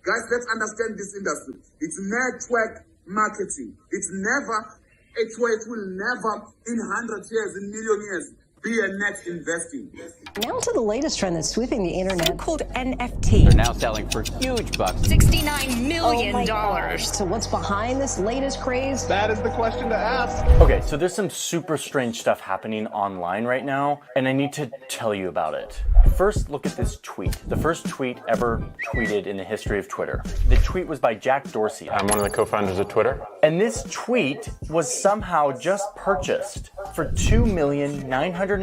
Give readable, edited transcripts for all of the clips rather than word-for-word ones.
Guys, let's understand this industry. It's network marketing. It will never, in 100 years, in million years, be a net investing. Now to the latest trend that's sweeping the internet, called NFT. They're now selling for huge bucks. $69 million. So what's behind this latest craze? That is the question to ask. Okay, so there's some super strange stuff happening online right now, and I need to tell you about it. First, look at this tweet. The first tweet ever tweeted in the history of Twitter. The tweet was by Jack Dorsey. I'm one of the co-founders of Twitter. And this tweet was somehow just purchased for $2,915,835.47.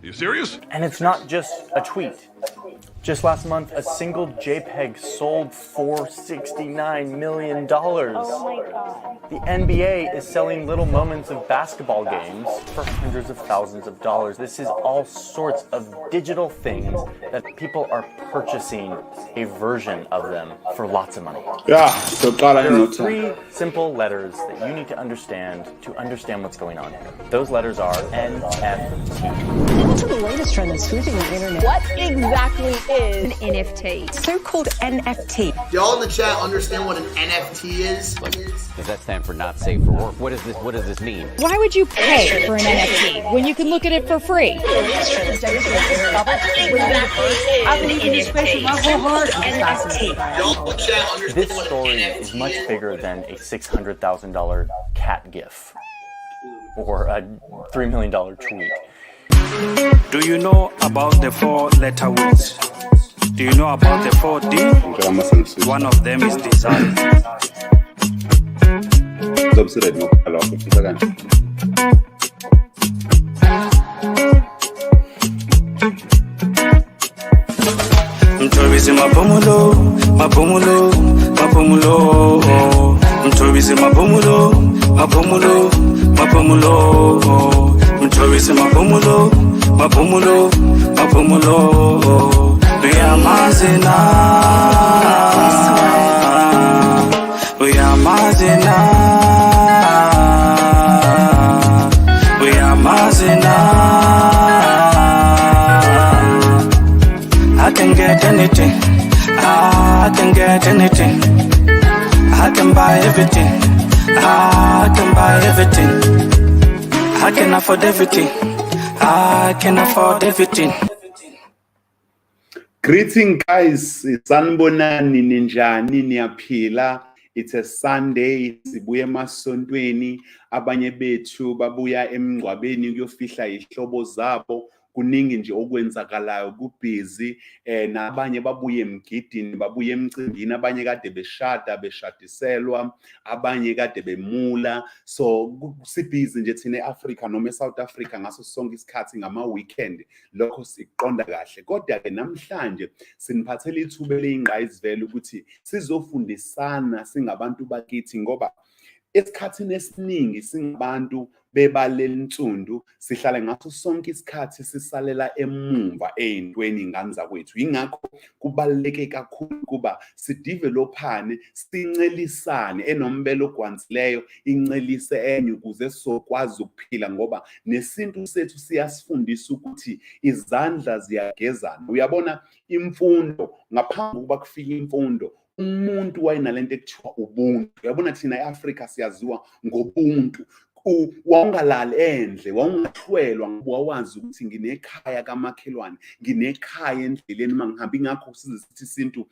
You serious? And it's not just a tweet. Just last month, a single JPEG sold for $69 million. Oh my God. The NBA is selling little moments of basketball games for hundreds of thousands of dollars. This is all sorts of digital things that people are purchasing a version of them for lots of money. Yeah, so There are three simple letters that you need to understand what's going on here. Those letters are NFT. Now to the latest trend that's sweeping the internet. What exactly is an NFT? So-called NFT. Y'all in the chat understand what an NFT is? Does that stand for not safe for work? What does this mean? Why would you pay for an NFT when you can look at it for free? This story is much bigger than a $600,000 cat gif or a $3 million tweet. Do you know about the 4-letter words? Do you know about the 4D? One of them is desire. Mtobizi mapumulo, mapumulo, mapumulo. Mtobizi mapumulo, mapumulo, mapumulo. Mtobizi mapumulo, mapumulo, mapumulo. Uyamazina, uyamazina, uyamazina. I can get anything, I can get anything. I can buy everything, I can buy everything. I can afford everything, I can afford everything. Greeting guys, sanibonani ninjani niyaphila. It's a Sunday, sibuye emasontweni, abanye bethu babuya emngcwabeni kuyofihla ihlobo zabo. Kuningi nje okwenzakalayo kubhizi nabanye babuye emgidini babuye emcimbini abanye kade beshadiselwa abanye kade bemula so sibhizi nje thina eAfrica noma eSouth Africa ngaso sonke isikhathi ngama weekend lokho siqonda kahle kodwa ke namhlanje siniphathele ithuba leyingqayizivele ukuthi sizofundisana singabantu bakithi ngoba esikhathini esiningi singabantu bebalela insundu sihlala ngaso sonke isikhathi sisalela emumva ezintweni ingane zakwethu ingakho kubaluleke kakhulu kuba sidevelophane sincelisane enombelo ogwanzileyo incelise enye ukuze sokwazi ukuphila ngoba nesintu sethu siyasifundisa ukuthi izandla ziyagezana uyabona imfundo ngaphambi kuba kufika imfundo umuntu wayinalento ekuthiwa ubuntu uyabona thina eAfrica siyaziwa ngobuntu wangalali endle wangahlwelwa ngowawazi ukuthi nginekhaya kamakhelwane nginekhaya endleleni mangihamba ingakho sizithi isintu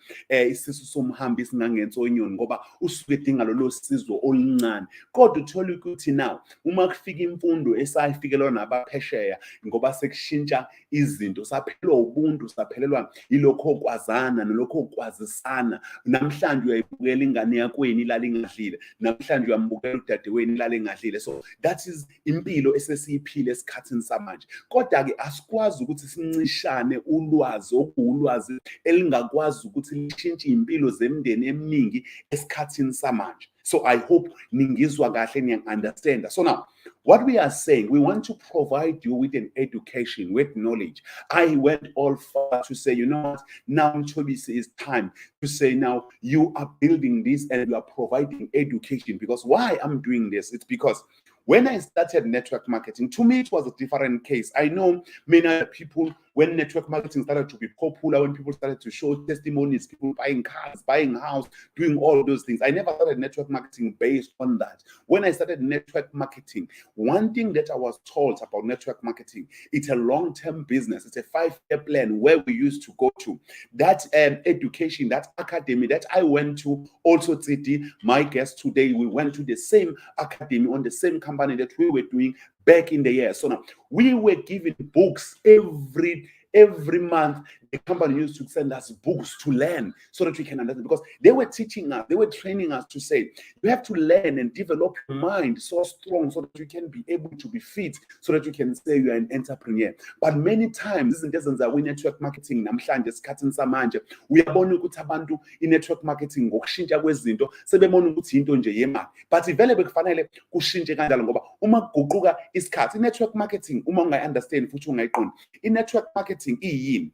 isisu somhambi singangensonyoni ngoba usuke edinga lo sizo oluncane kodwa uthola ukuthi now uma kufika imfundo esayifikelwa nabaphesheya ngoba sekushintsha izinto saphelwa ubuntu saphelelwa ilokho okwazana nolokho okwazisana namhlanje uyayibukela ingane yakweni ilala ingadlile namhlanje uyambukela udadewenu ilala engadlile so that is impilo esesiyiphile esikhathini samanje kodwa ke asikwazi ukuthi sincishane ulwazi okulwazi elingakwazi ukuthi lishintshe impilo zemndeni eminingi esikhathini samanje so I hope ningizwa kahle niyangunderstand so now what we are saying, we want to provide you with an education, with knowledge. I went all far to say, you know what, now Mthobisi, it's time to say, now you are building this and you are providing education. Because why I'm doing this? It's because when I started network marketing, to me, it was a different case. I know many other people, when network marketing started to be popular, when people started to show testimonies, people buying cars, buying house, doing all those things. I never started network marketing based on that. When I started network marketing, one thing that I was told about network marketing, it's a long-term business. It's a 5-year plan where we used to go to. That education, that academy that I went to, also Tsiti, my guest today, we went to the same academy on the same company that we were doing back in the year. So now we were given books every month. The company used to send us books to learn so that we can understand, because they were teaching us, they were training us to say, you have to learn and develop your mind so strong so that you can be able to be fit, so that you can say you are an entrepreneur. But many times, izinto ezenza kwi-network marketing namhlanje esikhathini samanje, uyabona ukuthi abantu i-network marketing ngokushintsha kwezinto sebebona ukuthi into nje yemali, but vele bekufanele kushintshe kanjalo, ngoba uma kuguquka isikhathi, i-network marketing uma ungayi-understand futhi ungayiqondi, i-network marketing iyini?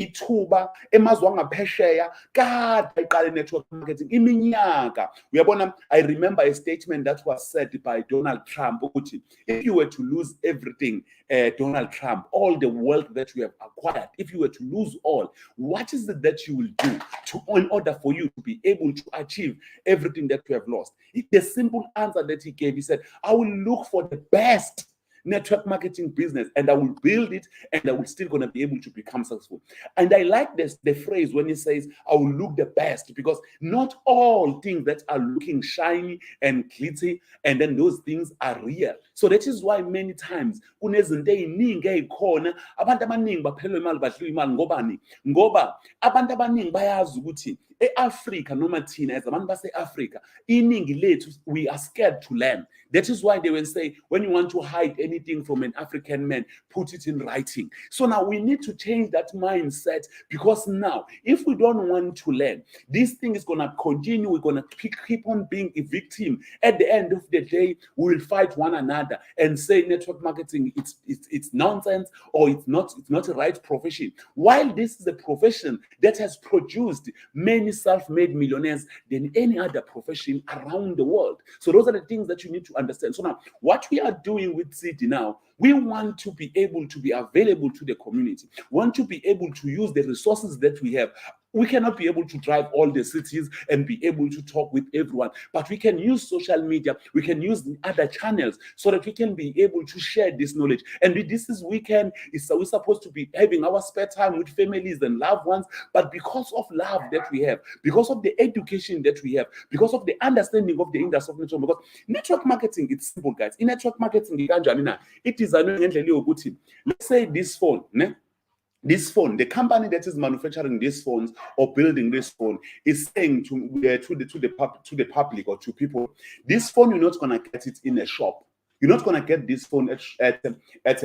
Ithuba emazwe angaphesheya kade iqala network marketing iminyaka. Uyabona, I remember a statement that was said by Donald Trump ukuthi, if you were to lose everything, Donald Trump, all the wealth that you have acquired, if you were to lose all, what is it that you will do in order for you to be able to achieve everything that you have lost? The simple answer that he gave, he said, I will look for the best network marketing business and I will build it, and I will still gonna be able to become successful. And I like this, the phrase when he says, I will look the best, because not all things that are looking shiny and glitzy, and then those things are real. So that is why many times kunezinto eziningi ezikhona, abantu abaningi baphelelwa imali, badliwa imali ngobani? Ngoba abantu abaningi bayazi ukuthi e-Africa noma thina as abantu base-Africa, iningi lethu, we are scared to learn. That is why they will say, when you want to hide anything from an African man, put it in writing. So now we need to change that mindset, because now, if we don't want to learn, this thing is going to continue. We're going to keep on being a victim. At the end of the day, we will fight one another and say network marketing, it's nonsense, or it's not a right profession. While this is a profession that has produced many self-made millionaires than any other profession around the world. So those are the things that you need to understand. So now, what we are doing with City now, we want to be able to be available to the community. We want to be able to use the resources that we have. We cannot be able to drive all the cities and be able to talk with everyone, but we can use social media, we can use other channels so that we can be able to share this knowledge. And this is weekend, we're supposed to be having our spare time with families and loved ones, but because of love that we have, because of the education that we have, because of the understanding of the industry of network, because network marketing, it's simple, guys. In network marketing, it is let's say this phone, this phone, the company that is manufacturing these phones or building this phone is saying to the public or to people, this phone, you're not going to get it in a shop. You're not going to get this phone at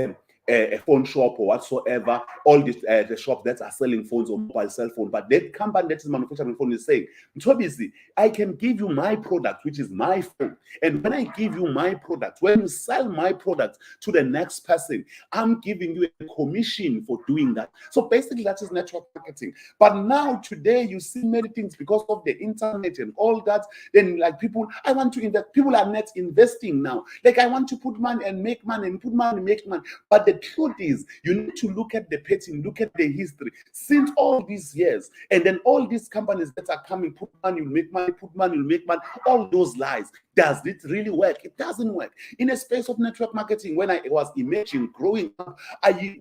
a phone shop or whatsoever, all the shops that are selling phones or mobile cell phone. But that company that is manufacturing phone is saying, Mthobisi, I can give you my product, which is my phone. And when I give you my product, when you sell my product to the next person, I'm giving you a commission for doing that. So basically, that is network marketing. But now today, you see many things because of the internet and all that. Then like people, I want to invest. People are not investing now. Like I want to put money and make money and put money and make money. But the truth is, you need to look at the pattern, look at the history since all these years, and then all these companies that are coming, put money, will make money, put money, will make money, all those lies. Does it really work? It doesn't work. In a space of network marketing, when I was emerging, growing up,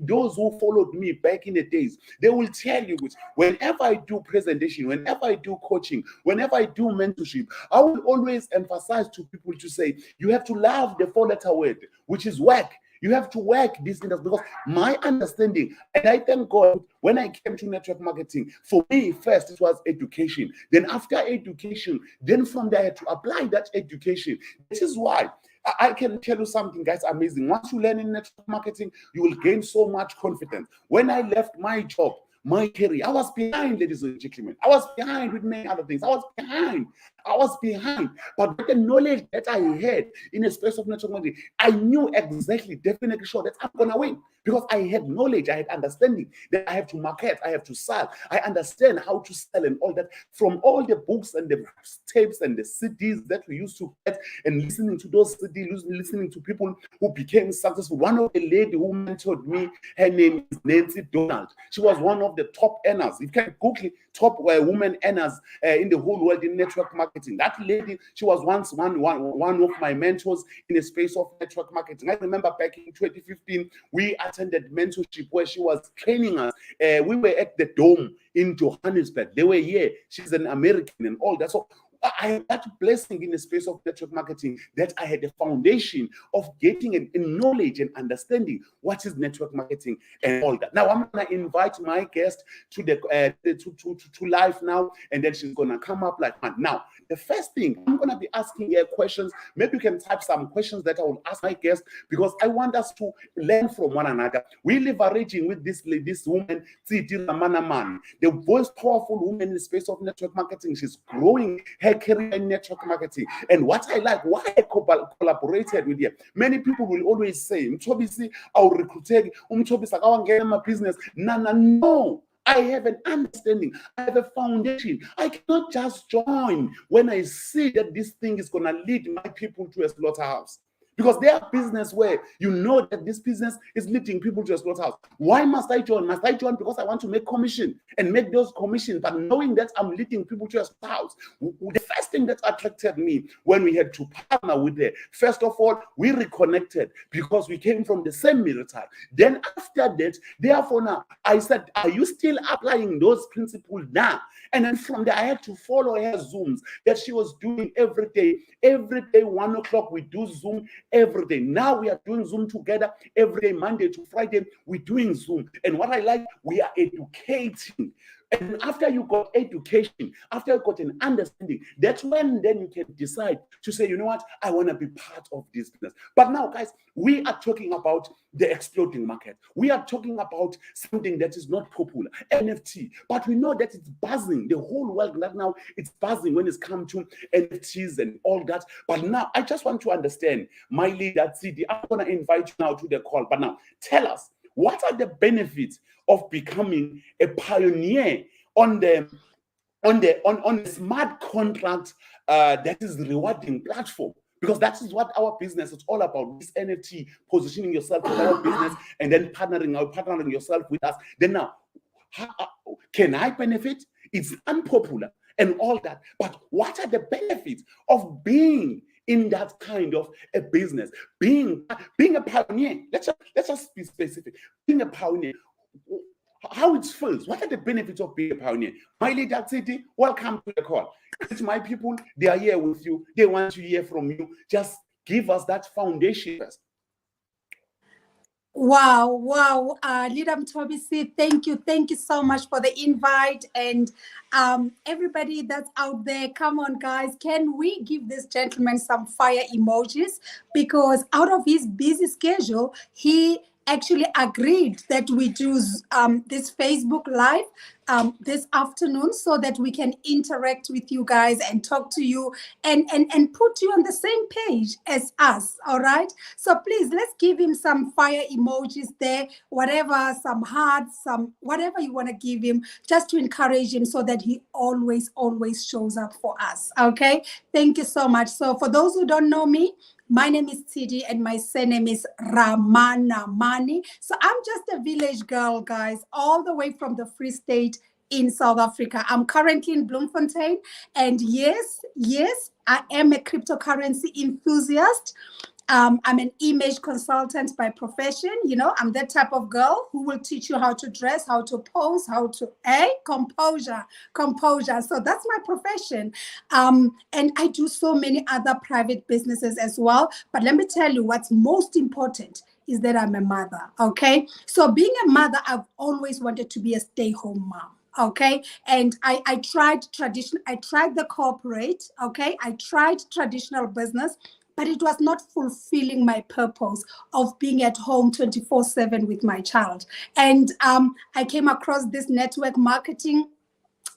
those who followed me back in the days, they will tell you, which whenever I do presentation, whenever I do coaching, whenever I do mentorship, I will always emphasize to people to say, you have to love the 4-letter word, which is work. You have to work this industry, because my understanding, and I thank God, when I came to network marketing, for me, first, it was education. Then after education, then from there, I had to apply that education. This is why I can tell you something, guys, amazing. Once you learn in network marketing, you will gain so much confidence. When I left my job, my career, I was behind, ladies and gentlemen. I was behind with many other things. I was behind. I was behind. But with the knowledge that I had in a space of network marketing, I knew exactly, definitely sure that I'm going to win. Because I had knowledge, I had understanding that I have to market, I have to sell. I understand how to sell and all that from all the books and the tapes and the CDs that we used to get and listening to those CDs, listening to people who became successful. One of the lady who mentored me, her name is Nancy Donald. She was one of the top earners. You can Google top women earners in the whole world in network marketing. That lady, she was once one of my mentors in the space of network marketing. I remember back in 2015, we attended mentorship where she was training us. We were at the Dome in Johannesburg. They were here. She's an American and all that. So I had that blessing in the space of network marketing that I had the foundation of getting a knowledge and understanding what is network marketing and all that. Now I'm gonna invite my guest to the to live now, and then she's gonna come up like that. Now the first thing I'm gonna be asking her questions. Maybe you can type some questions that I will ask my guest because I want us to learn from one another. We're leveraging with this woman, Tsidi Ramanaman, the most powerful woman in the space of network marketing. She's growing her career in network marketing. And what I like, why I collaborated with her, many people will always say, Mtobisi, I'll recruit Mtobisi, I want to get my business. No. I have an understanding. I have a foundation. I cannot just join when I see that this thing is going to lead my people to a slaughterhouse. Because they are business where you know that this business is leading people to a slaughterhouse. Why must I join? Must I join because I want to make commission and make those commissions, but knowing that I'm leading people to a slaughterhouse? The first thing that attracted me when we had to partner with her, first of all, we reconnected because we came from the same military. Then after that, therefore now, I said, are you still applying those principles now? And then from there, I had to follow her Zooms that she was doing every day. Every day, 1 o'clock, we do Zoom every day. Now we are doing Zoom together every day, Monday to Friday, we're doing Zoom. And what I like, we are educating. And after you got education, after you got an understanding, that's when then you can decide to say, you know what, I want to be part of this business. But now, guys, we are talking about the exploding market. We are talking about something that is not popular, NFT. But we know that it's buzzing. The whole world right now, it's buzzing when it's come to NFTs and all that. But now, I just want to understand, my leader, CD, I'm going to invite you now to the call. But now, tell us, what are the benefits of becoming a pioneer on the smart contract that is rewarding platform? Because that is what our business is all about. This NFT, positioning yourself with our business and then partnering yourself with us. Then now, can I benefit? It's unpopular and all that. But what are the benefits of being in that kind of a business, being a pioneer? Let's just be specific. Being a pioneer, how it feels. What are the benefits of being a pioneer? My leader City, welcome to the call. It's my people. They are here with you. They want to hear from you. Just give us that foundation first. Wow. Leader Mtobisi, thank you so much for the invite. And everybody that's out there, come on, guys, can we give this gentleman some fire emojis? Because out of his busy schedule, he actually agreed that we do this Facebook Live this afternoon so that we can interact with you guys and talk to you and put you on the same page as us, all right? So please, let's give him some fire emojis there, whatever, some hearts, some whatever you want to give him, just to encourage him so that he always shows up for us, okay? Thank you so much. So for those who don't know me, my name is Tsidi and my surname is Ramanamani. So I'm just a village girl, guys, all the way from the Free State in South Africa. I'm currently in Bloemfontein. And yes, I am a cryptocurrency enthusiast. I'm an image consultant by profession. You know, I'm that type of girl who will teach you how to dress, how to pose, how to, composure. So that's my profession. And I do so many other private businesses as well. But let me tell you what's most important is that I'm a mother, okay? So being a mother, I've always wanted to be a stay-home mom. Okay, and I tried the corporate, okay? I tried traditional business, but it was not fulfilling my purpose of being at home 24/7 with my child. And I came across this network marketing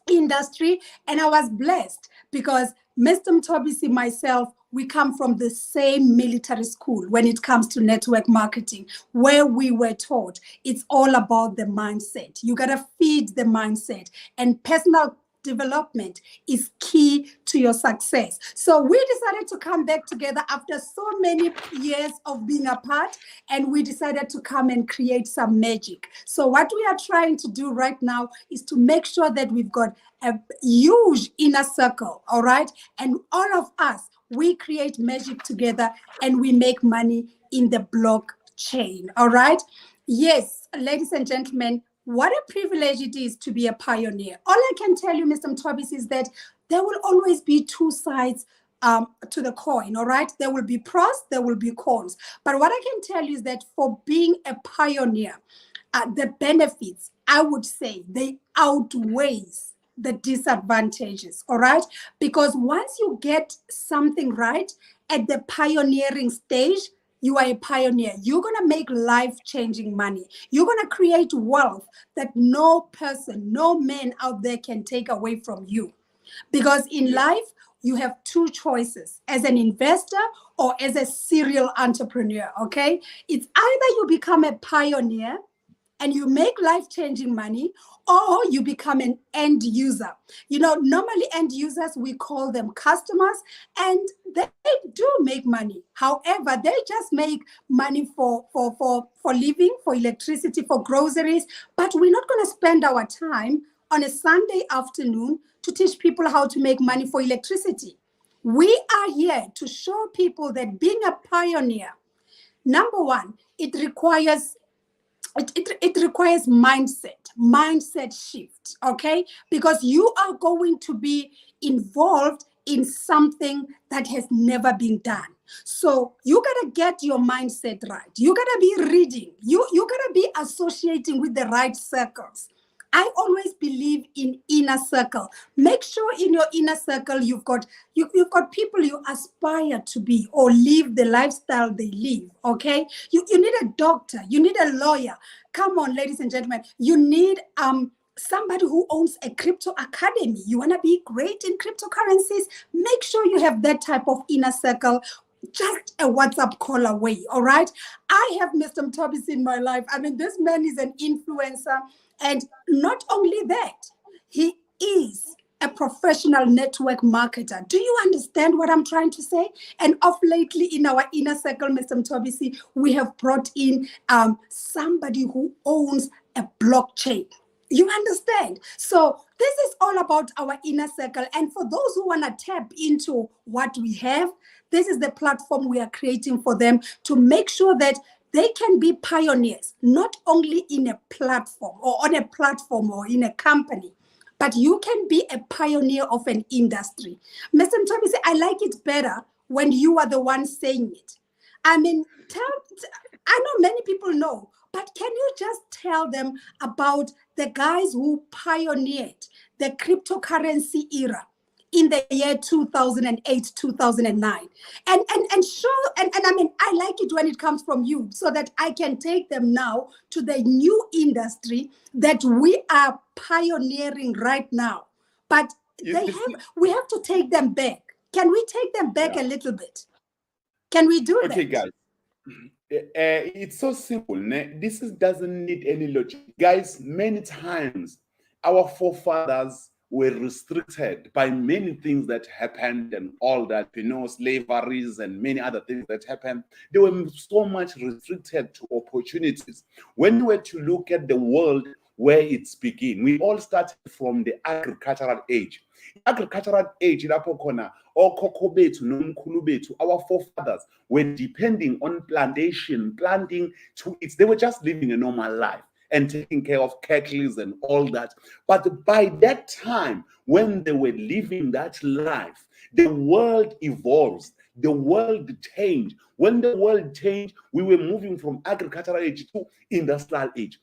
industry, and I was blessed because Mr. Mtobisi, myself, we come from the same military school when it comes to network marketing, where we were taught it's all about the mindset. You got to feed the mindset, and personal development is key to your success. So we decided to come back together after so many years of being apart, and we decided to come and create some magic. So what we are trying to do right now is to make sure that we've got a huge inner circle, all right? And all of us, we create magic together and we make money in the blockchain, all right? Yes, ladies and gentlemen, what a privilege it is to be a pioneer. All I can tell you, Mr. Mtobisi, is that there will always be two sides to the coin, all right? There will be pros, there will be cons. But what I can tell you is that for being a pioneer, the benefits, I would say, they outweighs the disadvantages, all right? Because once you get something right at the pioneering stage, you are a pioneer. You're going to make life-changing money. You're going to create wealth that no person, no man out there can take away from you. Because in life, you have two choices, as an investor or as a serial entrepreneur, okay? It's either you become a pioneer and you make life-changing money, or you become an end user. You know, normally end users, we call them customers, and they do make money. However, they just make money for living, for electricity, for groceries, but we're not going to spend our time on a Sunday afternoon to teach people how to make money for electricity. We are here to show people that being a pioneer, number one, it requires mindset shift, okay? Because you are going to be involved in something that has never been done. So you got to get your mindset right. You got to be reading. You got to be associating with the right circles. I always believe in inner circle. Make sure in your inner circle you've got people you aspire to be or live the lifestyle they live, okay? You need a doctor, you need a lawyer. Come on, ladies and gentlemen. You need somebody who owns a crypto academy. You want to be great in cryptocurrencies? Make sure you have that type of inner circle. Just a WhatsApp call away, all right? I have Mr. Mtobisi in my life. I mean, this man is an influencer. And not only that, he is a professional network marketer. Do you understand what I'm trying to say? And of lately in our inner circle, Mr. Mtobisi, we have brought in somebody who owns a blockchain. You understand? So this is all about our inner circle. And for those who want to tap into what we have, this is the platform we are creating for them to make sure that they can be pioneers, not only in a platform or on a platform or in a company, but you can be a pioneer of an industry. Mr. Mtobisi, I like it better when you are the one saying it. I mean, I know many people know, but can you just tell them about the guys who pioneered the cryptocurrency era in the year 2008, 2009. And I mean, I like it when it comes from you so that I can take them now to the new industry that we are pioneering right now. But we have to take them back. Can we take them back a little bit? Can we do that? Okay, guys. It's so simple. This doesn't need any logic. Guys, many times our forefathers were restricted by many things that happened and all that, slaveries and many other things that happened. They were so much restricted to opportunities. When we were to look at the world where it's began, we all started from the agricultural age. Agricultural age, our forefathers were depending on planting to eat. They were just living a normal life and taking care of cattle and all that. But by that time, when they were living that life, the world evolves, the world changed. When the world changed, we were moving from agricultural age to industrial age.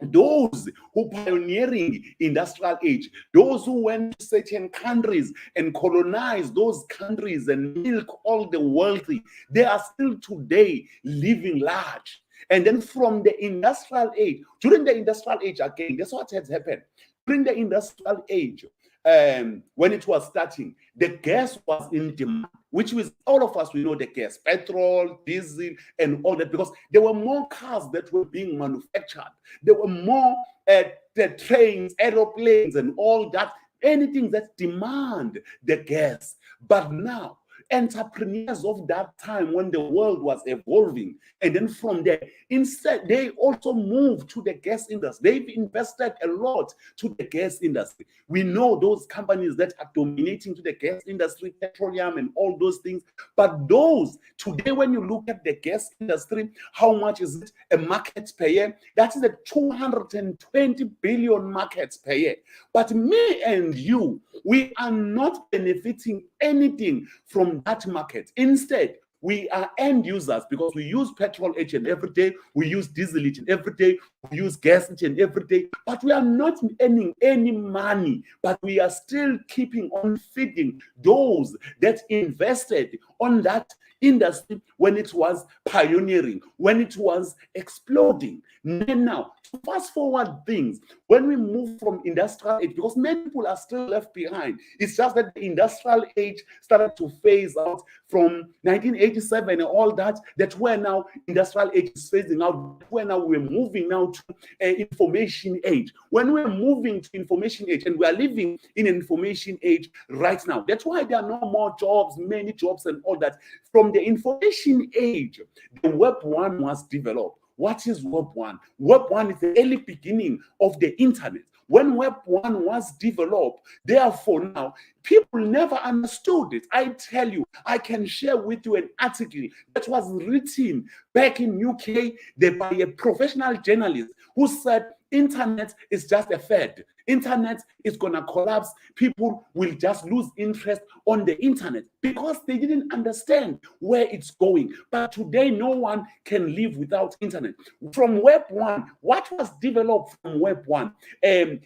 Those who pioneering industrial age, those who went to certain countries and colonized those countries and milk all the wealthy, they are still today living large. And then from the industrial age, during the industrial age again, guess what has happened? During the industrial age, when it was starting, the gas was in demand, which was all of us, we know the gas, petrol, diesel, and all that, because there were more cars that were being manufactured. There were more the trains, aeroplanes, and all that, anything that demand the gas. But now, entrepreneurs of that time, when the world was evolving, and then from there, instead, they also moved to the gas industry. They've invested a lot to the gas industry. We know those companies that are dominating to the gas industry, petroleum and all those things. But those, today, when you look at the gas industry, how much is it a market per year? That is a 220 billion market per year. But me and you, we are not benefiting anything from that market. Instead, we are end users, because we use petrol each and every day, we use diesel each and every day, we use gas each and every day, but we are not earning any money, but we are still keeping on feeding those that invested on that industry when it was pioneering, when it was exploding. Now, to fast forward things, when we move from industrial age, because many people are still left behind, it's just that the industrial age started to phase out from 1987 and all that, that where now industrial age is phasing out, where now we're moving now to information age. When we're moving to information age, and we are living in an information age right now, that's why there are no more jobs, many jobs and all that. From the information age, the Web 1 was developed. What is Web 1? Web 1 is the early beginning of the internet. When Web 1 was developed, therefore now, people never understood it. I tell you, I can share with you an article that was written back in UK by a professional journalist who said, internet is just a fad. Internet is going to collapse. People will just lose interest on the internet because they didn't understand where it's going. But today, no one can live without internet. From Web 1, what was developed from Web 1? The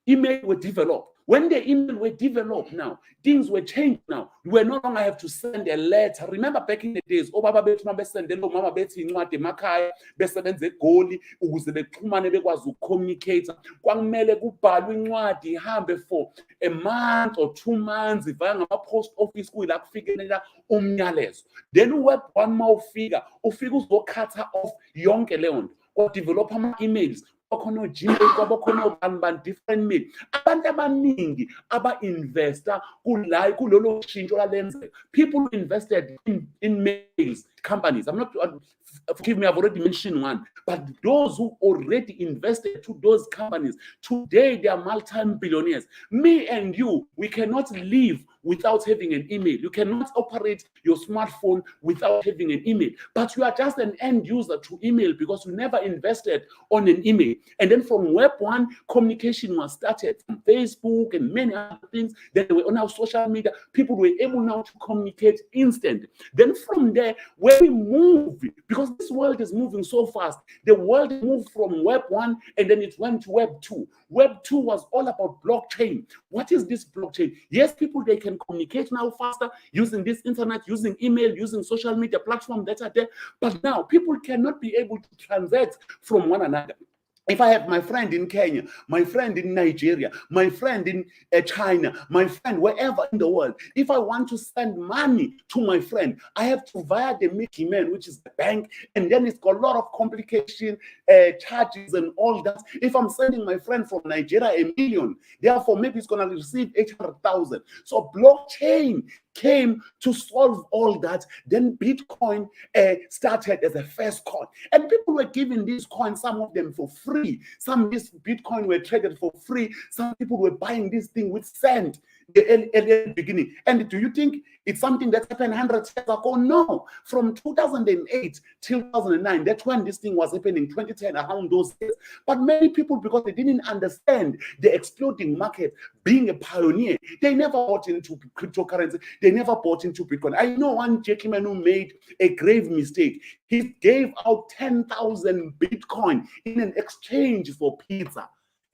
email were developed. When the email were developed now, things were changed now. We no longer have to send a letter. Remember back in the days, obaba bethu mabesendela mama bethi incwadi emakhaya besebenza egoli ukuze bexhumane bekwazi ukucommunicate. Kwakumele kubhalwe incwadi ihambe for a month or 2 months ivaya ngama-post office kuyila kufikelela umyalezo. Then Web 1 mawufika, ufika uzokhatha off yonke leyo nto. Udevelop ama-emails, kwakhona Gmail, kwakhona different mail. Abantu abaningi aba-investor kulolo shintsho lalenzeka. People invested in mails, companies. I'm not, forgive me, I've already mentioned one. But those who already invested to those companies, today they are multi-billionaires. Me and you, we cannot live without having an email. You cannot operate your smartphone without having an email. But you are just an end user to email because you never invested on an email. And then from Web 1, communication was started from Facebook and many other things that were on our social media. People were able now to communicate instant. Then from there, where we move, because this world is moving so fast, the world moved from Web 1 and then it went to Web 2. Web 2 was all about blockchain. What is this blockchain? Yes, people, they can communicate now faster using this internet, using email, using social media platforms that are there. But now people cannot be able to transact from one another. If I have my friend in Kenya, my friend in Nigeria, my friend in China, my friend wherever in the world, if I want to send money to my friend, I have to via the middleman, which is the bank, and then it's got a lot of complication, charges and all that. If I'm sending my friend from Nigeria $1 million, therefore maybe it's going to receive 800,000. So blockchain came to solve all that. Then Bitcoin started as a first coin, and people were giving these coins, some of them for free. Some of these Bitcoin were traded for free. Some people were buying this thing with cent the early beginning. And do you think it's something that happened 100 years ago? No. From 2008 till 2009, that's when this thing was happening, 2010, around those days. But many people, because they didn't understand the exploding market, being a pioneer, they never bought into cryptocurrency. They never bought into Bitcoin. I know one gentleman who made a grave mistake. He gave out 10,000 Bitcoin in an exchange for pizza.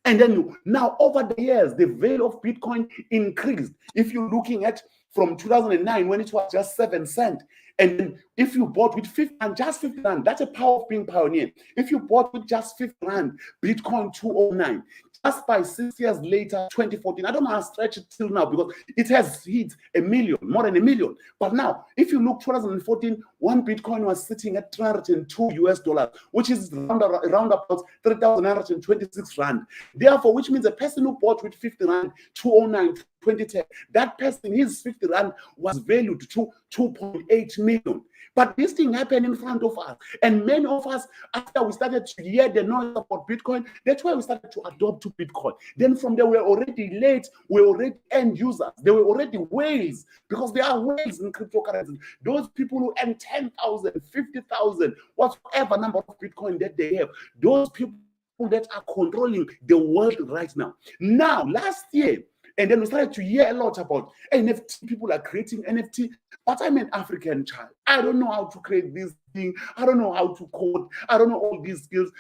And then now over the years, the value of Bitcoin increased. If you're looking at from 2009, when it was just 7 cents, and then if you bought with 50 and just 50 rand, that's a power of being pioneer. If you bought with just 50 rand, Bitcoin 209, just by 6 years later, 2014, I don't know how to stretch it till now because it has hit 1 million, more than 1 million. But now, if you look 2014, one Bitcoin was sitting at $302, which is around about 3,926 rand. Therefore, which means a person who bought with 50 rand, 209, 2010, that person, his 50 rand was valued to 2.8 million. But this thing happened in front of us. And many of us, after we started to hear the noise about Bitcoin, that's why we started to adopt to Bitcoin. Then from there, we're already late. We're already end users. There were already whales, because there are whales in cryptocurrency. Those people who earn 10,000, 50,000, whatever number of Bitcoin that they have, those people that are controlling the world right now. Now, last year, and then we started to hear a lot about NFT. People are creating NFT. But I'm an African child. I don't know how to create this thing. I don't know how to code. I don't know all these skills.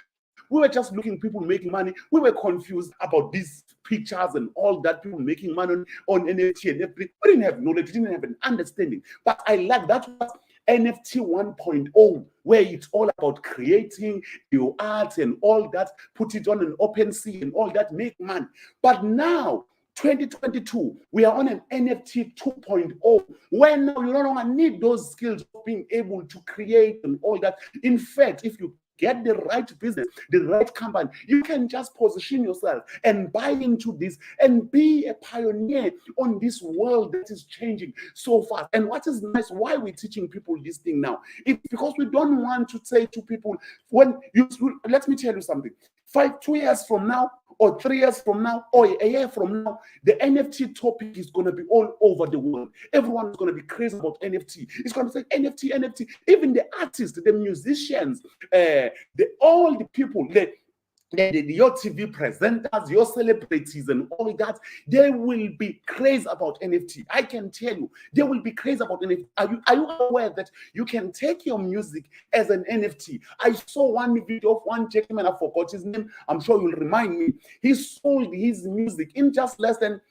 We were just looking people making money. We were confused about these pictures and all that, people making money on NFT and everything. We didn't have knowledge. We didn't have an understanding. But I like that was NFT 1.0, where it's all about creating your art and all that, put it on an OpenSea and all that, make money. But now, 2022, we are on an NFT 2.0, where now you no longer need those skills of being able to create and all that. In fact, if you get the right business, the right company, you can just position yourself and buy into this and be a pioneer on this world that is changing so fast. And what is nice, why we're teaching people this thing now, it's because we don't want to say to people, when you, let me tell you something, 2 years from now, or 3 years from now, or a year from now, the NFT topic is going to be all over the world. Everyone is going to be crazy about NFT. It's going to say NFT, NFT. Even the artists, the musicians, all the people, your TV presenters, your celebrities, and all that, they will be crazy about NFT. I can tell you, they will be crazy about NFT. Are you aware that you can take your music as an NFT? I saw one video of one gentleman, I forgot his name. I'm sure you'll remind me. He sold his music in just less than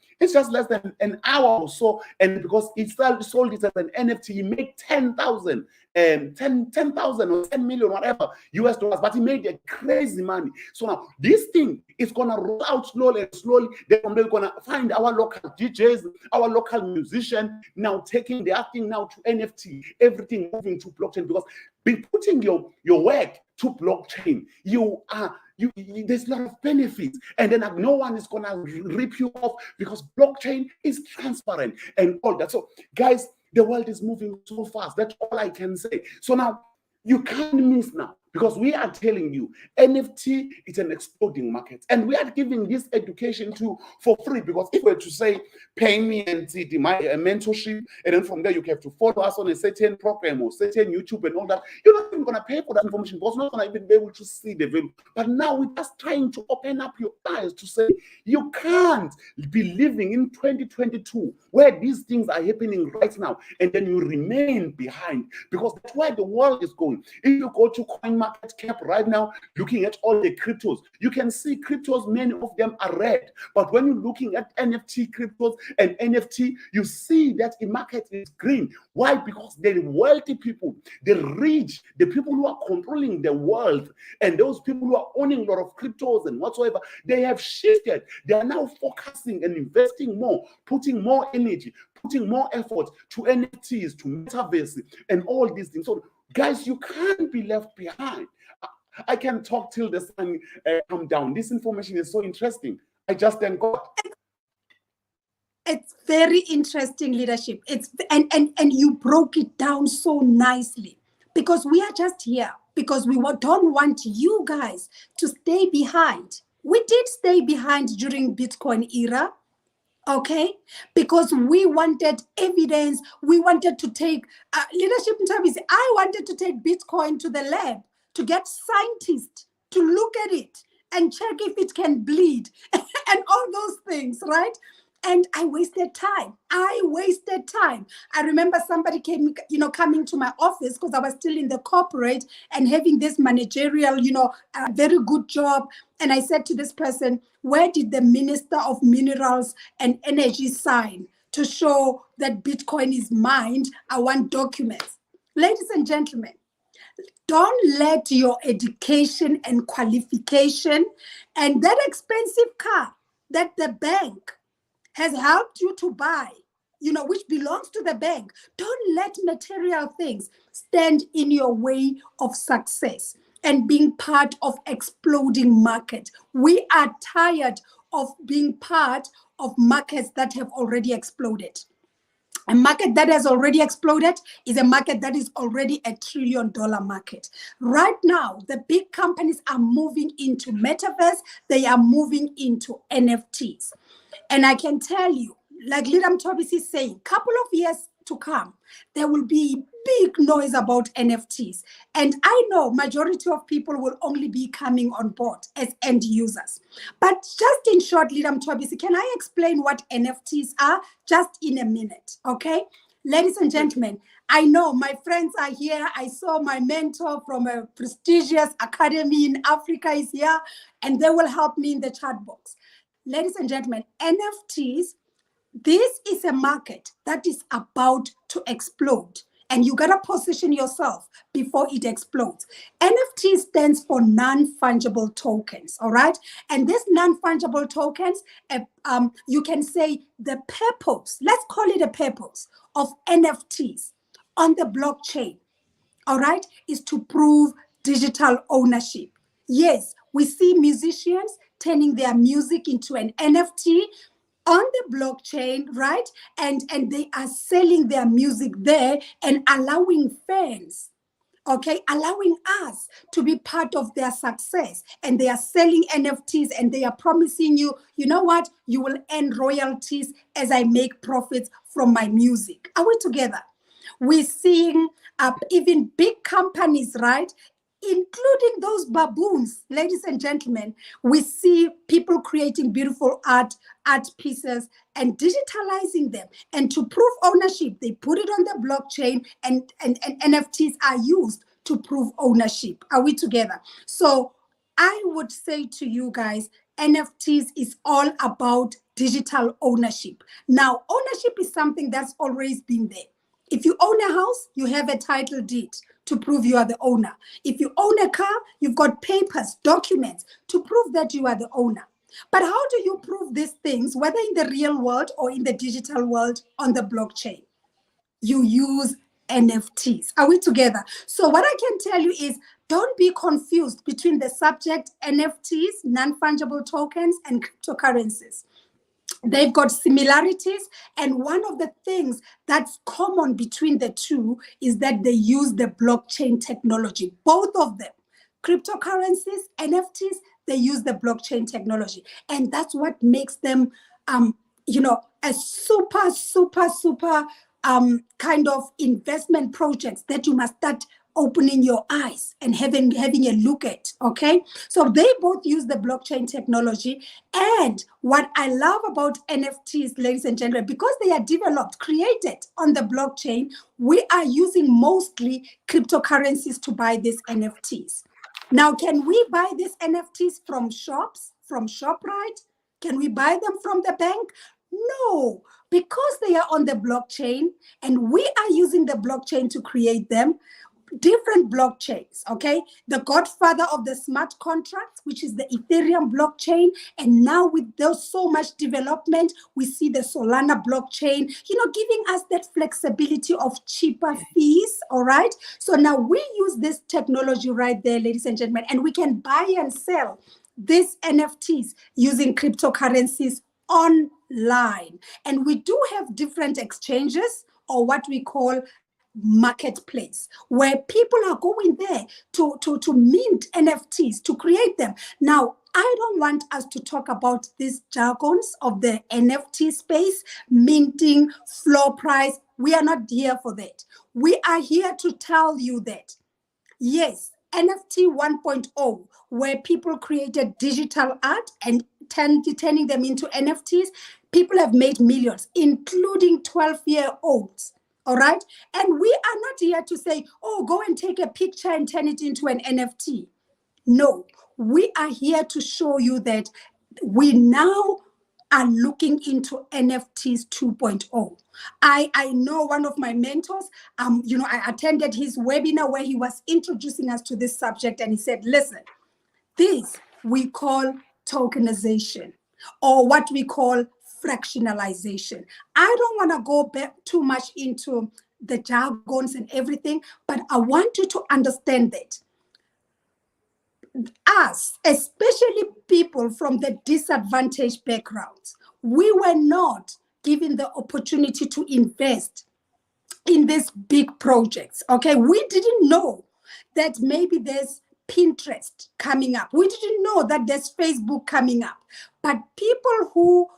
an hour or so, and because he sold it as an NFT, he made 10,000 and 10,000 or 10 million, whatever, US dollars, but he made a crazy money. So now this thing is gonna roll out slowly and slowly. Then we're gonna find our local DJs, our local musicians now taking their thing now to NFT, everything moving to blockchain, because by putting your work to blockchain, there's a lot of benefits, and then no one is gonna rip you off because blockchain is transparent and all that. So guys, the world is moving so fast. That's all I can say. So now you can't miss now, because we are telling you NFT is an exploding market, and we are giving this education for free. Because if we were to say pay me and see my mentorship, and then from there you have to follow us on a certain program or certain YouTube and all that, you're not even going to pay for that information, because you're not going to even be able to see the value. But now we're just trying to open up your eyes to say you can't be living in 2022 where these things are happening right now, and then you remain behind, because that's where the world is going. If you go to CoinMarketCap right now, looking at all the cryptos, you can see cryptos, many of them are red. But when you're looking at NFT cryptos and NFT, you see that the market is green. Why? Because the wealthy people, the rich, the people who are controlling the world, and those people who are owning a lot of cryptos and whatsoever, they have shifted. They are now focusing and investing more, putting more energy, putting more effort to NFTs, to metaverse, and all these things. So guys, you can't be left behind. I can talk till the sun comes down. This information is so interesting. I just thank God. It's very interesting leadership. It's and you broke it down so nicely, because we are just here because we don't want you guys to stay behind. We did stay behind during Bitcoin era. Okay, because we wanted evidence. We wanted to take leadership in terms. I wanted to take Bitcoin to the lab to get scientists to look at it and check if it can bleed and all those things, right? And I wasted time. I remember somebody coming to my office, because I was still in the corporate and having this managerial, very good job. And I said to this person, where did the Minister of Minerals and Energy sign to show that Bitcoin is mined? I want documents. Ladies and gentlemen, Don't let your education and qualification and that expensive car that the bank has helped you to buy, which belongs to the bank, don't let material things stand in your way of success and being part of exploding market. We are tired of being part of markets that have already exploded. A market that has already exploded is a market that is already $1 trillion market. Right now, the big companies are moving into metaverse. They are moving into NFTs. And I can tell you, like Lidam Tobis is saying, couple of years to come, there will be big noise about NFTs. And I know majority of people will only be coming on board as end users. But just in short, Lidam Tobis, can I explain what NFTs are just in a minute, okay? Ladies and gentlemen, I know my friends are here. I saw my mentor from a prestigious academy in Africa is here, and they will help me in the chat box. Ladies and gentlemen, NFTs, this is a market that is about to explode, and you gotta position yourself before it explodes. NFT stands for non-fungible tokens, all right? And these non-fungible tokens, you can say the purpose, let's call it a purpose of NFTs on the blockchain, all right, is to prove digital ownership. Yes, we see musicians turning their music into an NFT on the blockchain, right? And they are selling their music there and allowing fans, okay, allowing us to be part of their success. And they are selling NFTs and they are promising you, you know what? You will earn royalties as I make profits from my music. Are we together? We're seeing even big companies, right? Including those baboons, ladies and gentlemen. We see people creating beautiful art pieces and digitalizing them. And to prove ownership, they put it on the blockchain and NFTs are used to prove ownership. Are we together? So I would say to you guys, NFTs is all about digital ownership. Now, ownership is something that's always been there. If you own a house, you have a title deed to prove you are the owner. If you own a car, you've got papers, documents to prove that you are the owner. But how do you prove these things, whether in the real world or in the digital world on the blockchain? You use NFTs. Are we together? So what I can tell you is don't be confused between the subject NFTs, non-fungible tokens, and cryptocurrencies. They've got similarities, and one of the things that's common between the two is that they use the blockchain technology. Both of them, cryptocurrencies, NFTs, they use the blockchain technology, and that's what makes them, a super kind of investment projects that you must start opening your eyes and having a look at, okay? So they both use the blockchain technology. And what I love about NFTs, ladies and gentlemen, because they are developed, created on the blockchain, we are using mostly cryptocurrencies to buy these NFTs. Now, can we buy these NFTs from shops, from ShopRite? Can we buy them from the bank? No, because they are on the blockchain and we are using the blockchain to create them. Different blockchains, okay? The godfather of the smart contracts, which is the Ethereum blockchain. And now with those so much development, we see the Solana blockchain, giving us that flexibility of cheaper fees, all right? So now we use this technology right there, ladies and gentlemen, and we can buy and sell these NFTs using cryptocurrencies online. And we do have different exchanges, or what we call marketplace, where people are going there to mint NFTs, to create them. Now, I don't want us to talk about these jargons of the NFT space, minting, floor price. We are not here for that. We are here to tell you that, yes, NFT 1.0, where people created digital art and turning them into NFTs, people have made millions, including 12-year-olds. All right. And we are not here to say, oh, go and take a picture and turn it into an NFT. No, we are here to show you that we now are looking into NFTs 2.0. I know one of my mentors, I attended his webinar where he was introducing us to this subject, and he said, listen, this we call tokenization, or what we call fractionalization. I don't want to go back too much into the jargons and everything, but I want you to understand that us, especially people from the disadvantaged backgrounds, we were not given the opportunity to invest in these big projects. Okay, we didn't know that maybe there's Pinterest coming up. We didn't know that there's Facebook coming up. But people who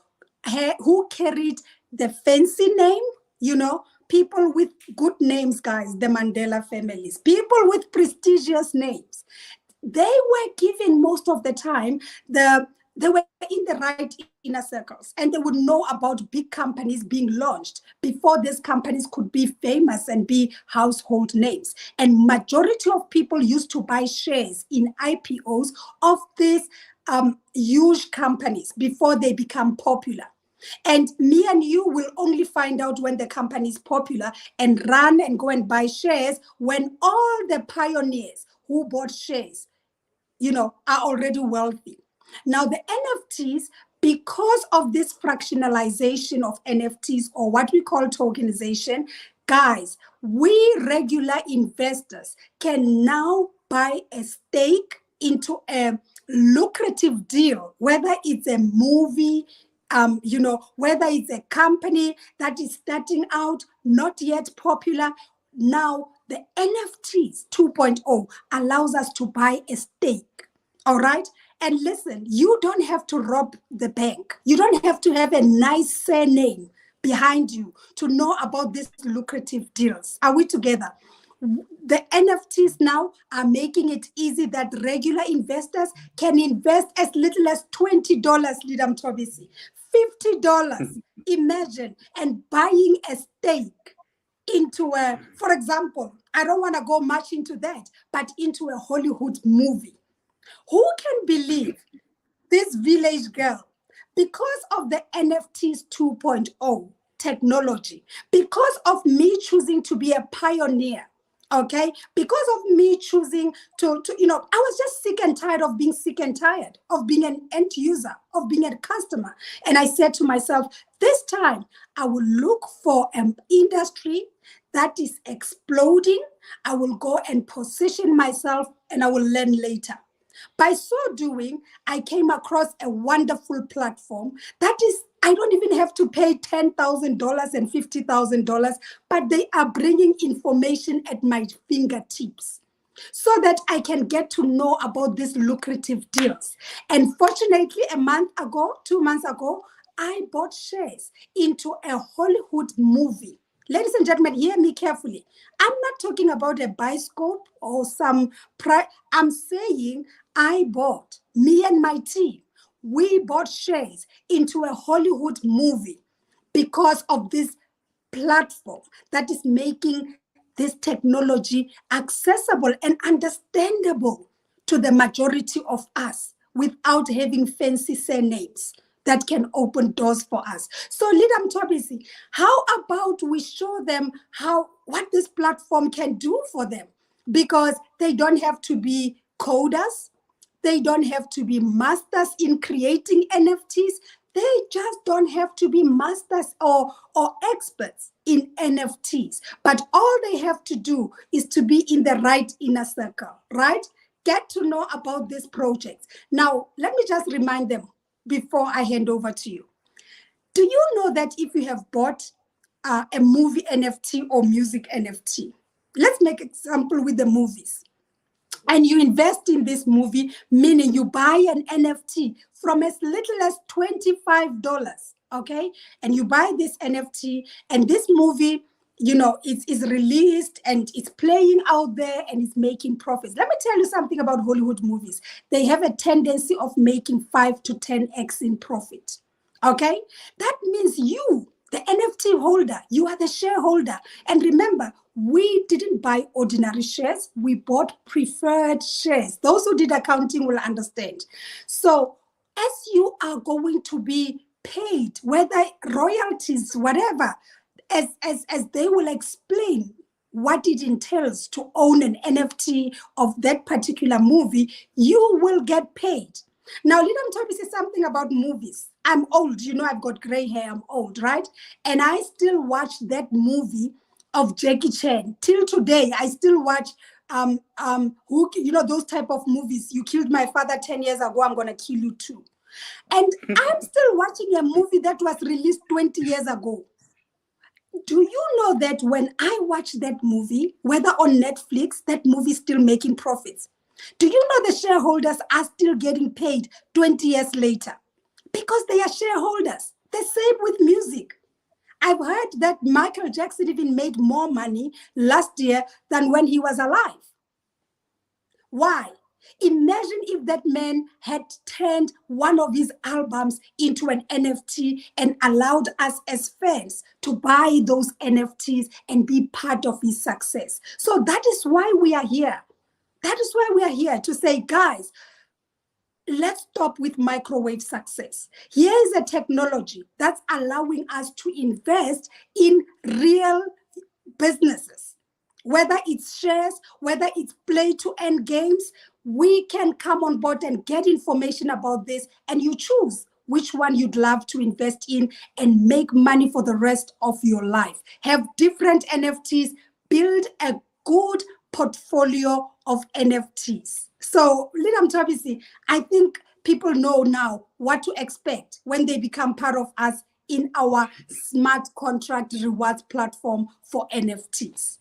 carried the fancy name, people with good names, guys, the Mandela families, people with prestigious names, they were given most of the time, they were in the right inner circles, and they would know about big companies being launched before these companies could be famous and be household names. And majority of people used to buy shares in IPOs of these huge companies before they become popular. And me and you will only find out when the company is popular and run and go and buy shares when all the pioneers who bought shares, are already wealthy. Now, the NFTs, because of this fractionalization of NFTs, or what we call tokenization, guys, we regular investors can now buy a stake into a lucrative deal, whether it's a movie, whether it's a company that is starting out, not yet popular. Now, the NFTs 2.0 allows us to buy a stake, all right? And listen, you don't have to rob the bank. You don't have to have a nice surname behind you to know about these lucrative deals. Are we together? The NFTs now are making it easy that regular investors can invest as little as $20, Lidam Tobisi, $50, imagine, and buying a stake into for example, I don't want to go much into that, but into a Hollywood movie. Who can believe this village girl, because of the NFTs 2.0 technology, because of me choosing to be a pioneer, okay, because of me choosing to I was just sick and tired of being sick and tired of being an end user, of being a customer. And I said to myself, this time I will look for an industry that is exploding. I will go and position myself, and I will learn later. By so doing, I came across a wonderful platform that is, I don't even have to pay $10,000 and $50,000, but they are bringing information at my fingertips so that I can get to know about these lucrative deals. And fortunately, 2 months ago, I bought shares into a Hollywood movie. Ladies and gentlemen, hear me carefully. I'm not talking about a bioscope or some I'm saying me and my team, we bought shares into a Hollywood movie because of this platform that is making this technology accessible and understandable to the majority of us without having fancy surnames that can open doors for us. So, Lidam Tobisi, how about we show them what this platform can do for them? Because they don't have to be coders. They don't have to be masters in creating NFTs. They just don't have to be masters or experts in NFTs. But all they have to do is to be in the right inner circle, right? Get to know about these projects. Now, let me just remind them before I hand over to you. Do you know that if you have bought a movie NFT or music NFT, let's make an example with the movies, and you invest in this movie, meaning you buy an NFT from as little as $25, okay? And you buy this NFT, and this movie, it's released and it's playing out there and it's making profits. Let me tell you something about Hollywood movies. They have a tendency of making 5 to 10x in profit, okay? That means you, the NFT holder, you are the shareholder. And remember, we didn't buy ordinary shares. We bought preferred shares. Those who did accounting will understand. So as you are going to be paid, whether royalties, whatever, as they will explain what it entails to own an NFT of that particular movie, you will get paid. Now, Lidam Toby says something about movies. I'm old, you know, I've got gray hair, I'm old, right? And I still watch that movie of Jackie Chan. Till today, I still watch who, you know, those type of movies. You killed my father 10 years ago, I'm gonna kill you too. And I'm still watching a movie that was released 20 years ago. Do you know that when I watch that movie, whether on Netflix, that movie is still making profits? Do you know the shareholders are still getting paid 20 years later? Because they are shareholders. The same with music. I've heard that Michael Jackson even made more money last year than when he was alive. Why? Imagine if that man had turned one of his albums into an NFT and allowed us as fans to buy those NFTs and be part of his success. So that is why we are here. That is why we are here to say, guys, let's stop with microwave success. Here is a technology that's allowing us to invest in real businesses. Whether it's shares, whether it's play to earn games, we can come on board and get information about this, and you choose which one you'd love to invest in and make money for the rest of your life. Have different NFTs, build a good portfolio of NFTs. So, Lidam Tabisi, I think people know now what to expect when they become part of us in our smart contract rewards platform for NFTs.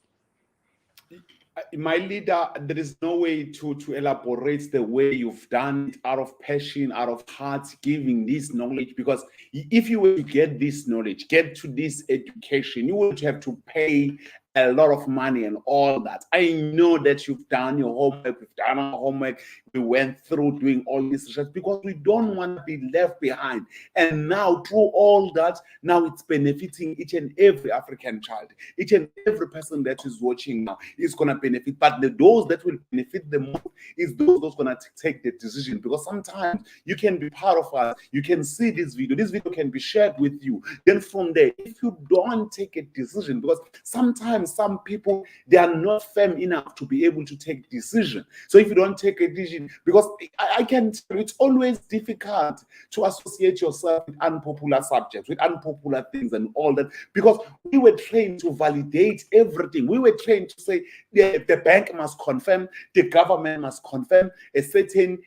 My leader, there is no way to elaborate the way you've done it, out of passion, out of heart, giving this knowledge. Because if you were to get this knowledge, get to this education, you would have to pay a lot of money and all that. I know that you've done your homework, we've done our homework, we went through doing all this research because we don't want to be left behind. And now through all that, now it's benefiting each and every African child. Each and every person that is watching now is going to benefit. But those that will benefit the most is those going to take the decision. Because sometimes you can be part of us, you can see this video can be shared with you. Then from there, if you don't take a decision, because sometimes some people, they are not firm enough to be able to take decision. So if you don't take a decision, because I can tell you, it's always difficult to associate yourself with unpopular subjects, with unpopular things and all that, because we were trained to validate everything. We were trained to say the bank must confirm, the government must confirm, a certain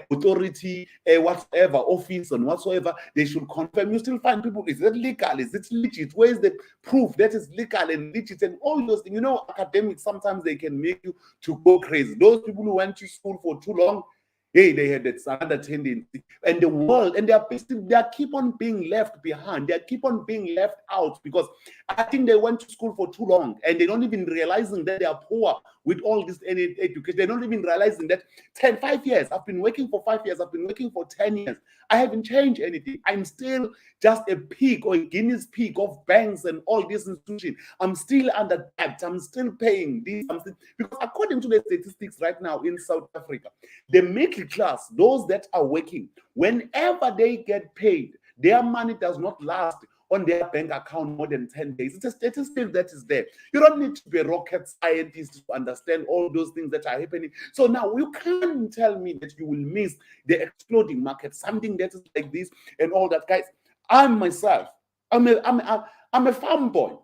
authority, whatever office and whatsoever, they should confirm. You still find people, is it legal? Is it legit? Where is the proof that is legal and legit and all those things? You know, academics, sometimes they can make you to go crazy. Those people who went to school for too long, hey, they had another tendency. And the world, and they keep on being left behind. They keep on being left out because I think they went to school for too long and they don't even realizing that they are poor with all this education. They're not even realizing that 5 years, I've been working for 5 years, I've been working for 10 years. I haven't changed anything. I'm still just a pig or a Guinness pig of banks and all these institutions. I'm still under debt. I'm still paying this. Because according to the statistics right now in South Africa, the middle class, those that are working, whenever they get paid, their money does not last on their bank account more than 10 days. It's a statistic that is there. You don't need to be a rocket scientist to understand all those things that are happening. So now you can't tell me that you will miss the exploding market, something that is like this and all that. Guys, I'm myself, I'm a farm boy.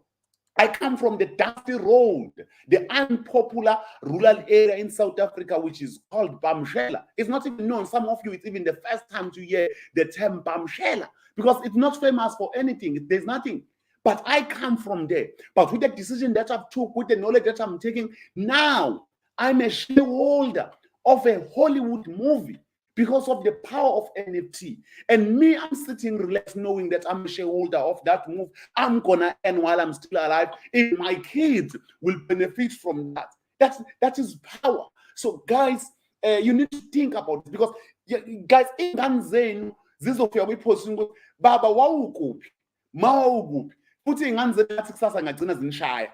I come from the dusty road, the unpopular rural area in South Africa, which is called Bamshela. It's not even known. Some of you, it's even the first time to hear the term Bamshela because it's not famous for anything. There's nothing. But I come from there. But with the decision that I've took, with the knowledge that I'm taking, now I'm a shareholder of a Hollywood movie because of the power of NFT. And me, I'm sitting relaxed knowing that I'm a shareholder of that move. I'm gonna earn while I'm still alive, and my kids will benefit from that. That is power. So guys, you need to think about it because guys, ingane zenu zizofika kwiposition ukuthi baba wawukuphi ma wawukuphi futhi ingane zenu athi kusasa ngagcina zinishaya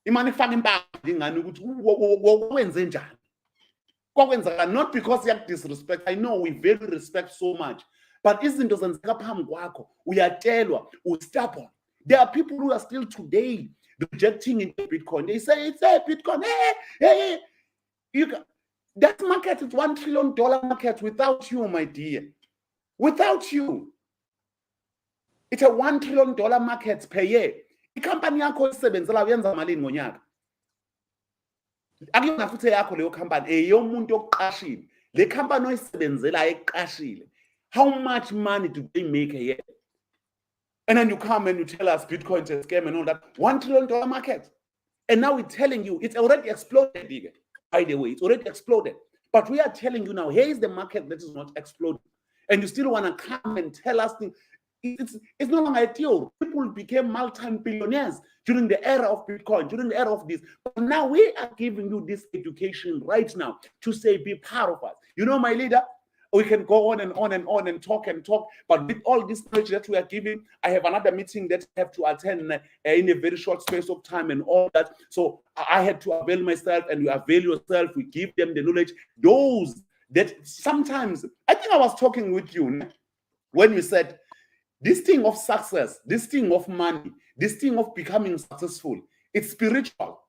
imani ifaka impahla ingane ukuthi wenze njani. Not because you have disrespect. I know we very respect so much. But izinto zenzeka phambi kwakho uyatshelwa stubborn. There are people who are still today rejecting into Bitcoin. They say it's a Bitcoin. Hey. That market is $1 trillion market without you, my dear. Without you. It's a $1 trillion market per year. Company yakho isebenzela uyenza malini ngonyaka? Akuyona futhi yakho leyo company eyomuntu oqashile. Le company oyisebenzela eqashile. How much money do they make a year? And then you come and you tell us Bitcoin is a scam and all that. $1 trillion market. And now we're telling you it's already exploded. By the way, it's already exploded. But we are telling you now, here is the market that is not exploding. And you still want to come and tell us things. It's no longer a deal. People became multi-billionaires during the era of Bitcoin, during the era of this. But now we are giving you this education right now to say, be part of us. You know, my leader, we can go on and on and on and talk. But with all this knowledge that we are giving, I have another meeting that I have to attend in a very short space of time and all that. So I had to avail myself, and you avail yourself. We give them the knowledge. Those that sometimes, I think I was talking with you when you said, this thing of success, this thing of money, this thing of becoming successful, it's spiritual.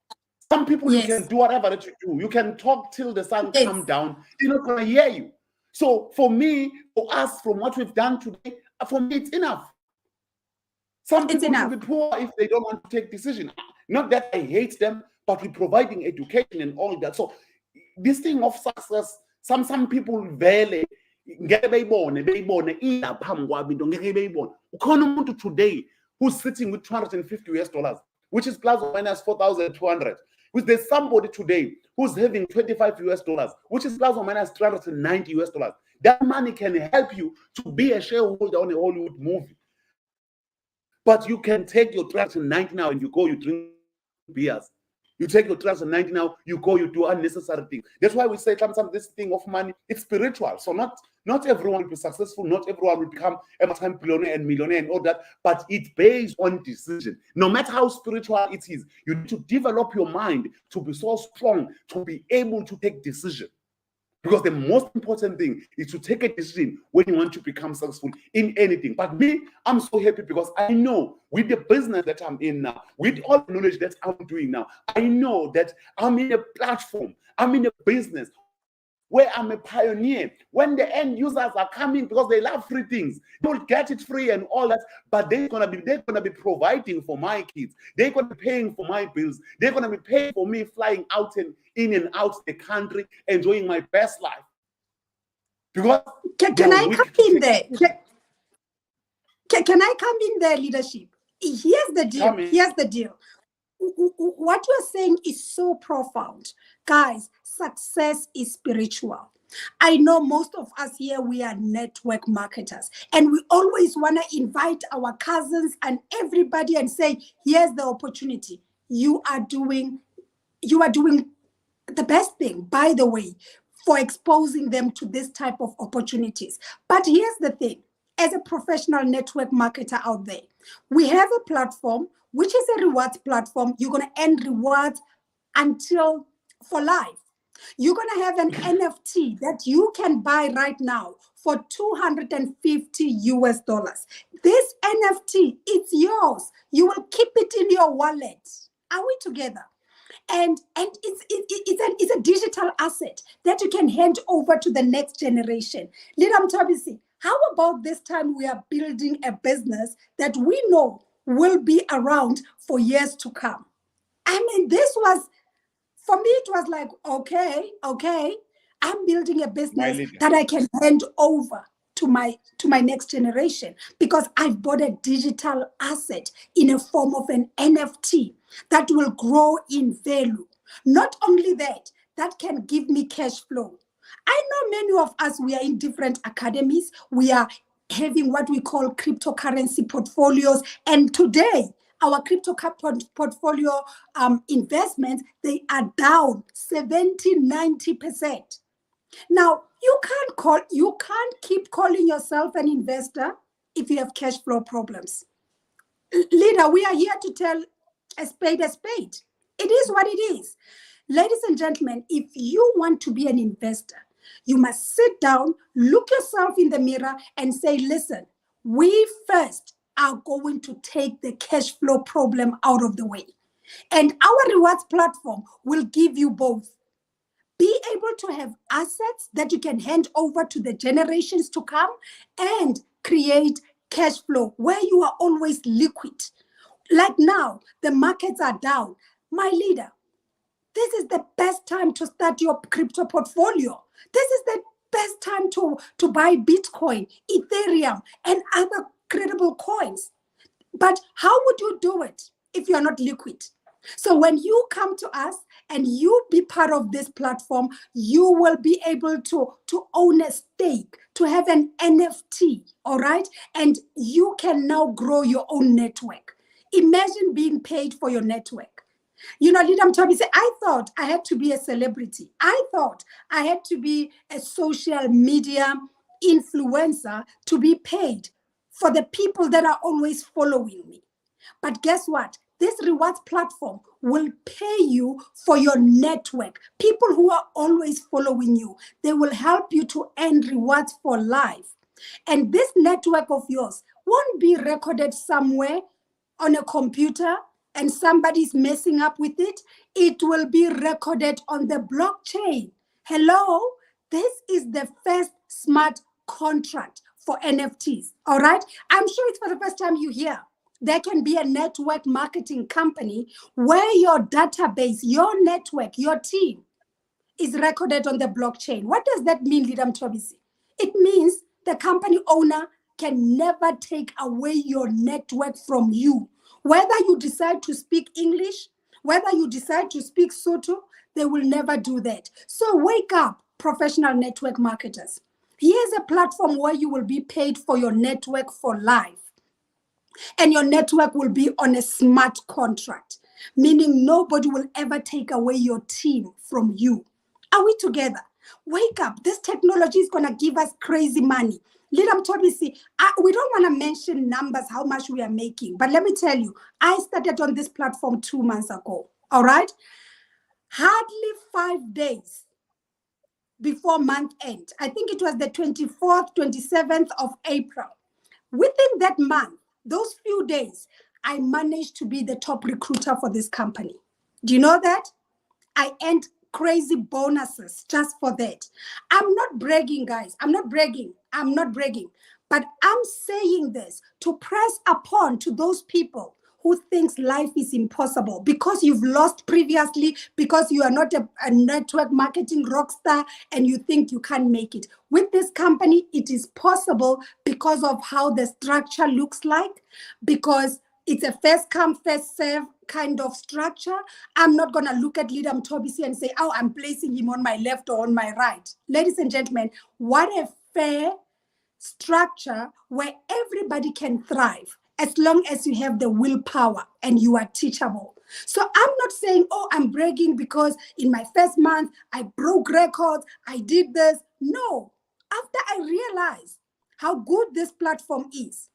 Some people, you can do whatever that you do. You can talk till the sun comes down. They're not going to hear you. So for me, for us, from what we've done today, for me, it's enough. Some people will be poor if they don't want to take decisions. Not that I hate them, but we're providing education and all that. So this thing of success, some people value. Today who's sitting with $250, which is plus or minus 4,200. There's somebody today who's having $25, which is plus or minus $390. That money can help you to be a shareholder on a Hollywood movie. But you can take your $390 now and you go, you drink beers. You take your $390 now, you go, you do unnecessary things. That's why we say sometimes this thing of money, it's spiritual. So not everyone will be successful, not everyone will become a multi-billionaire and millionaire and all that, but it's based on decision. No matter how spiritual it is, you need to develop your mind to be so strong, to be able to take decisions. Because the most important thing is to take a decision when you want to become successful in anything. But me, I'm so happy because I know with the business that I'm in now, with all the knowledge that I'm doing now, I know that I'm in a platform, I'm in a business where I'm a pioneer. When the end users are coming because they love free things, they will get it free and all that, but they're gonna be providing for my kids. They're gonna be paying for my bills. They're gonna be paying for me flying out and in and out the country, enjoying my best life. Because can I come in there? Can I come in there, leadership? Here's the deal. Here's the deal. What you're saying is so profound. Guys, success is spiritual. I know most of us here, we are network marketers, and we always want to invite our cousins and everybody and say, here's the opportunity. You are doing the best thing, by the way, for exposing them to this type of opportunities. But here's the thing. As a professional network marketer out there, we have a platform, which is a rewards platform. You're going to earn rewards for life. You're going to have an NFT that you can buy right now for $250. This NFT, it's yours. You will keep it in your wallet. Are we together? And it's a digital asset that you can hand over to the next generation. Lidam Tabisi, how about this time we are building a business that we know will be around for years to come? I mean, this was, for me, it was like, okay, I'm building a business that I can hand over to my next generation because I've bought a digital asset in a form of an NFT that will grow in value. Not only that, that can give me cash flow. I know many of us, we are in different academies. We are having what we call cryptocurrency portfolios. And today, our crypto portfolio investments, they are down 70-90%. Now, you can't keep calling yourself an investor if you have cash flow problems. Leader, we are here to tell a spade a spade. It is what it is. Ladies and gentlemen, if you want to be an investor, You must sit down, look yourself in the mirror and say, listen, we first are going to take the cash flow problem out of the way. And our rewards platform will give you both. Be able to have assets that you can hand over to the generations to come and create cash flow where you are always liquid. Like now, the markets are down. My leader, this is the best time to start your crypto portfolio. This is the best time to buy Bitcoin, Ethereum, and other credible coins. But how would you do it if you're not liquid? So when you come to us and you be part of this platform, you will be able to own a stake, to have an NFT, all right? And you can now grow your own network. Imagine being paid for your network. You know, Lidam Toby said, I thought I had to be a celebrity. I thought I had to be a social media influencer to be paid for the people that are always following me. But guess what? This rewards platform will pay you for your network. People who are always following you, they will help you to earn rewards for life. And this network of yours won't be recorded somewhere on a computer and somebody's messing up with it. It will be recorded on the blockchain. Hello? This is the first smart contract for NFTs, all right? I'm sure it's for the first time you hear. There can be a network marketing company where your database, your network, your team is recorded on the blockchain. What does that mean, Lidam Tobisi? It means the company owner can never take away your network from you. Whether you decide to speak English, whether you decide to speak Sotho, they will never do that. So wake up, professional network marketers. Here's a platform where you will be paid for your network for life. And your network will be on a smart contract, meaning nobody will ever take away your team from you. Are we together? Wake up. This technology is going to give us crazy money. Lidam Tobisi, we don't want to mention numbers, how much we are making. But let me tell you, I started on this platform 2 months ago. All right? Hardly 5 days before month end. I think it was the 24th, 27th of April. Within that month, those few days, I managed to be the top recruiter for this company. Do you know that? I earned crazy bonuses just for that. I'm not bragging, guys. I'm not bragging. But I'm saying this to press upon to those people who thinks life is impossible because you've lost previously, because you are not a network marketing rock star and you think you can't make it. With this company, it is possible because of how the structure looks like, because it's a first come, first serve kind of structure. I'm not going to look at Lidam Tobisi and say, oh, I'm placing him on my left or on my right. Ladies and gentlemen, what a fair structure where everybody can thrive as long as you have the willpower and you are teachable. So I'm not saying, oh, I'm bragging because in my first month, I broke records, I did this. No, after I realized how good this platform is,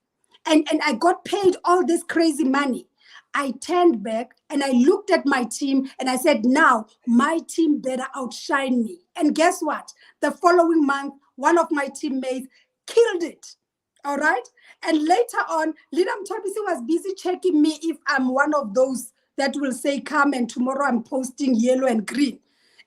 and I got paid all this crazy money, I turned back and I looked at my team and I said, now my team better outshine me. And guess what? The following month, one of my teammates killed it. All right. And later on, Lidam Tobisi was busy checking me if I'm one of those that will say, come and tomorrow I'm posting yellow and green.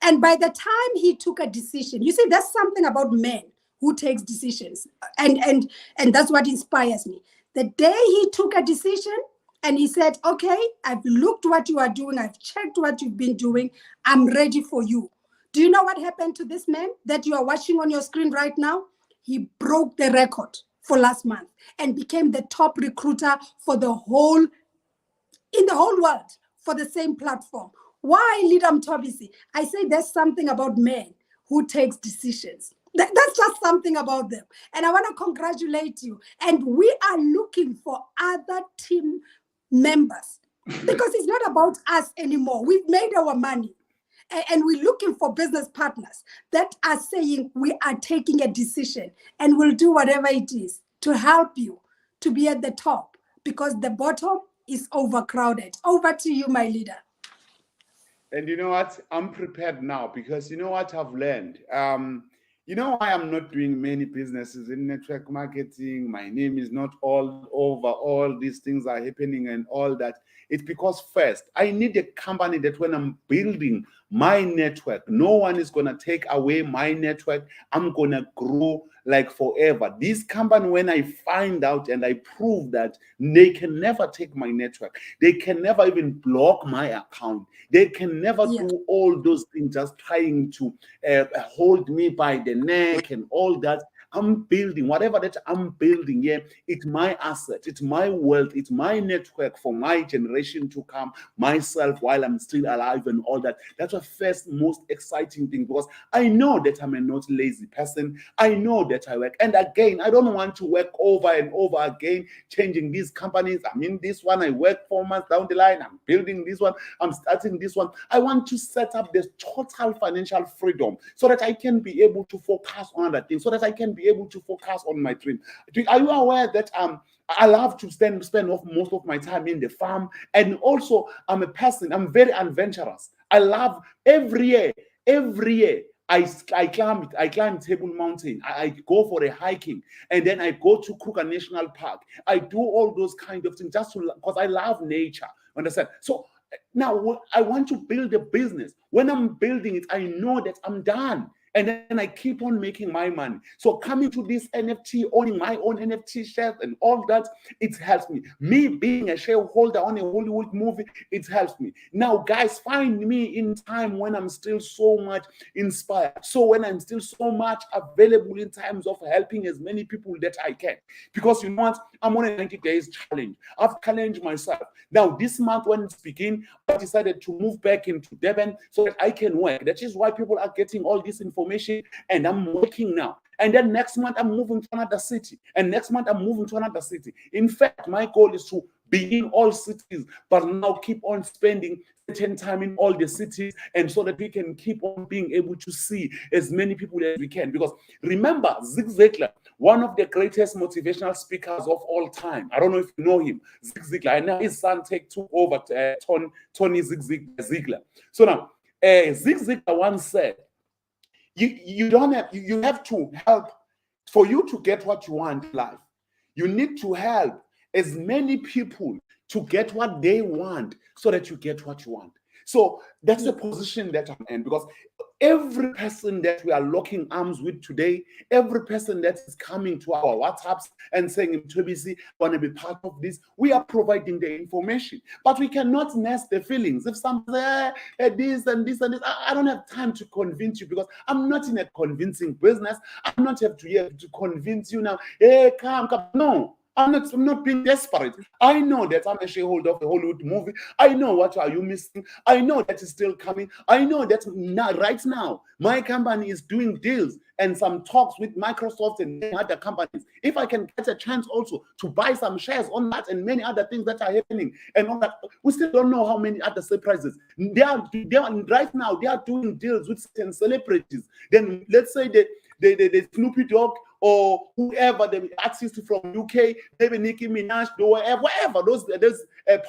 And by the time he took a decision, you see, there's something about men who takes decisions. And that's what inspires me. The day he took a decision and he said, okay, I've looked what you are doing. I've checked what you've been doing. I'm ready for you. Do you know what happened to this man that you are watching on your screen right now? He broke the record for last month and became the top recruiter for in the whole world for the same platform. Why, Lidam Tobisi? I say there's something about men who takes decisions. That's just something about them. And I want to congratulate you. And we are looking for other team members because it's not about us anymore. We've made our money. And we're looking for business partners that are saying we are taking a decision and we'll do whatever it is to help you to be at the top because the bottom is overcrowded. Over to you, my leader. And you know what? I'm prepared now because you know what I've learned? You know why I'm not doing many businesses in network marketing? My name is not all over, all these things are happening and all that. It's because first, I need a company that when I'm building my network, no one is going to take away my network. I'm going to grow like forever. This company, when I find out and I prove that they can never take my network, they can never even block my account, they can never do all those things just trying to hold me by the neck and all that. I'm building whatever that I'm building here. It's my asset, it's my wealth, it's my network for my generation to come, myself while I'm still alive and all that. That's the first most exciting thing, because I know that I'm a not lazy person. I know that I work. And again, I don't want to work over and over again, changing these companies. I mean, this one I work 4 months down the line. I'm building this one. I'm starting this one. I want to set up this total financial freedom so that I can be able to focus on other things, so that I can be able to focus on my dream. Are you aware that I love to spend off most of my time in the farm? And also, I'm a person, I'm very adventurous. I love every year, I climb Table Mountain. I go for a hiking, and then I go to Kruger National Park. I do all those kind of things just because I love nature. Understand? So now I want to build a business. When I'm building it, I know that I'm done. And then I keep on making my money. So coming to this NFT, owning my own NFT shares and all that, it helps me. Me being a shareholder on a Hollywood movie, it helps me. Now, guys, find me in time when I'm still so much inspired. So when I'm still so much available in terms of helping as many people that I can. Because you know what? I'm on a 90 days challenge. I've challenged myself. Now, this month when it's begin, I decided to move back into Durban so that I can work. That is why people are getting all this information, and I'm working now. And then next month, I'm moving to another city. And next month, I'm moving to another city. In fact, my goal is to be in all cities, but now keep on spending certain time in all the cities, and so that we can keep on being able to see as many people as we can. Because remember, Zig Ziglar, one of the greatest motivational speakers of all time. I don't know if you know him, Zig Ziglar. And now his son took over Tony Zig Ziglar. So now, Zig Ziglar once said, you have to help for you to get what you want in life. You need to help as many people to get what they want so that you get what you want. So that's the position that I'm in, because every person that we are locking arms with today, every person that is coming to our WhatsApps and saying, "Tobisi, want to be part of this," we are providing the information. But we cannot nest the feelings. If someone says this and this and this, I don't have time to convince you, because I'm not in a convincing business. I'm not have to convince you now. Hey, come. No. I'm not being desperate. I know that I'm a shareholder of a Hollywood movie. I know what are you missing. I know that is still coming. I know that right now, my company is doing deals and some talks with Microsoft and many other companies. If I can get a chance also to buy some shares on that and many other things that are happening and all that, we still don't know how many other surprises. They are right now, they are doing deals with certain celebrities. Then let's say the Snoopy Dogg, or whoever the artist from UK, maybe Nicki Minaj, whatever, those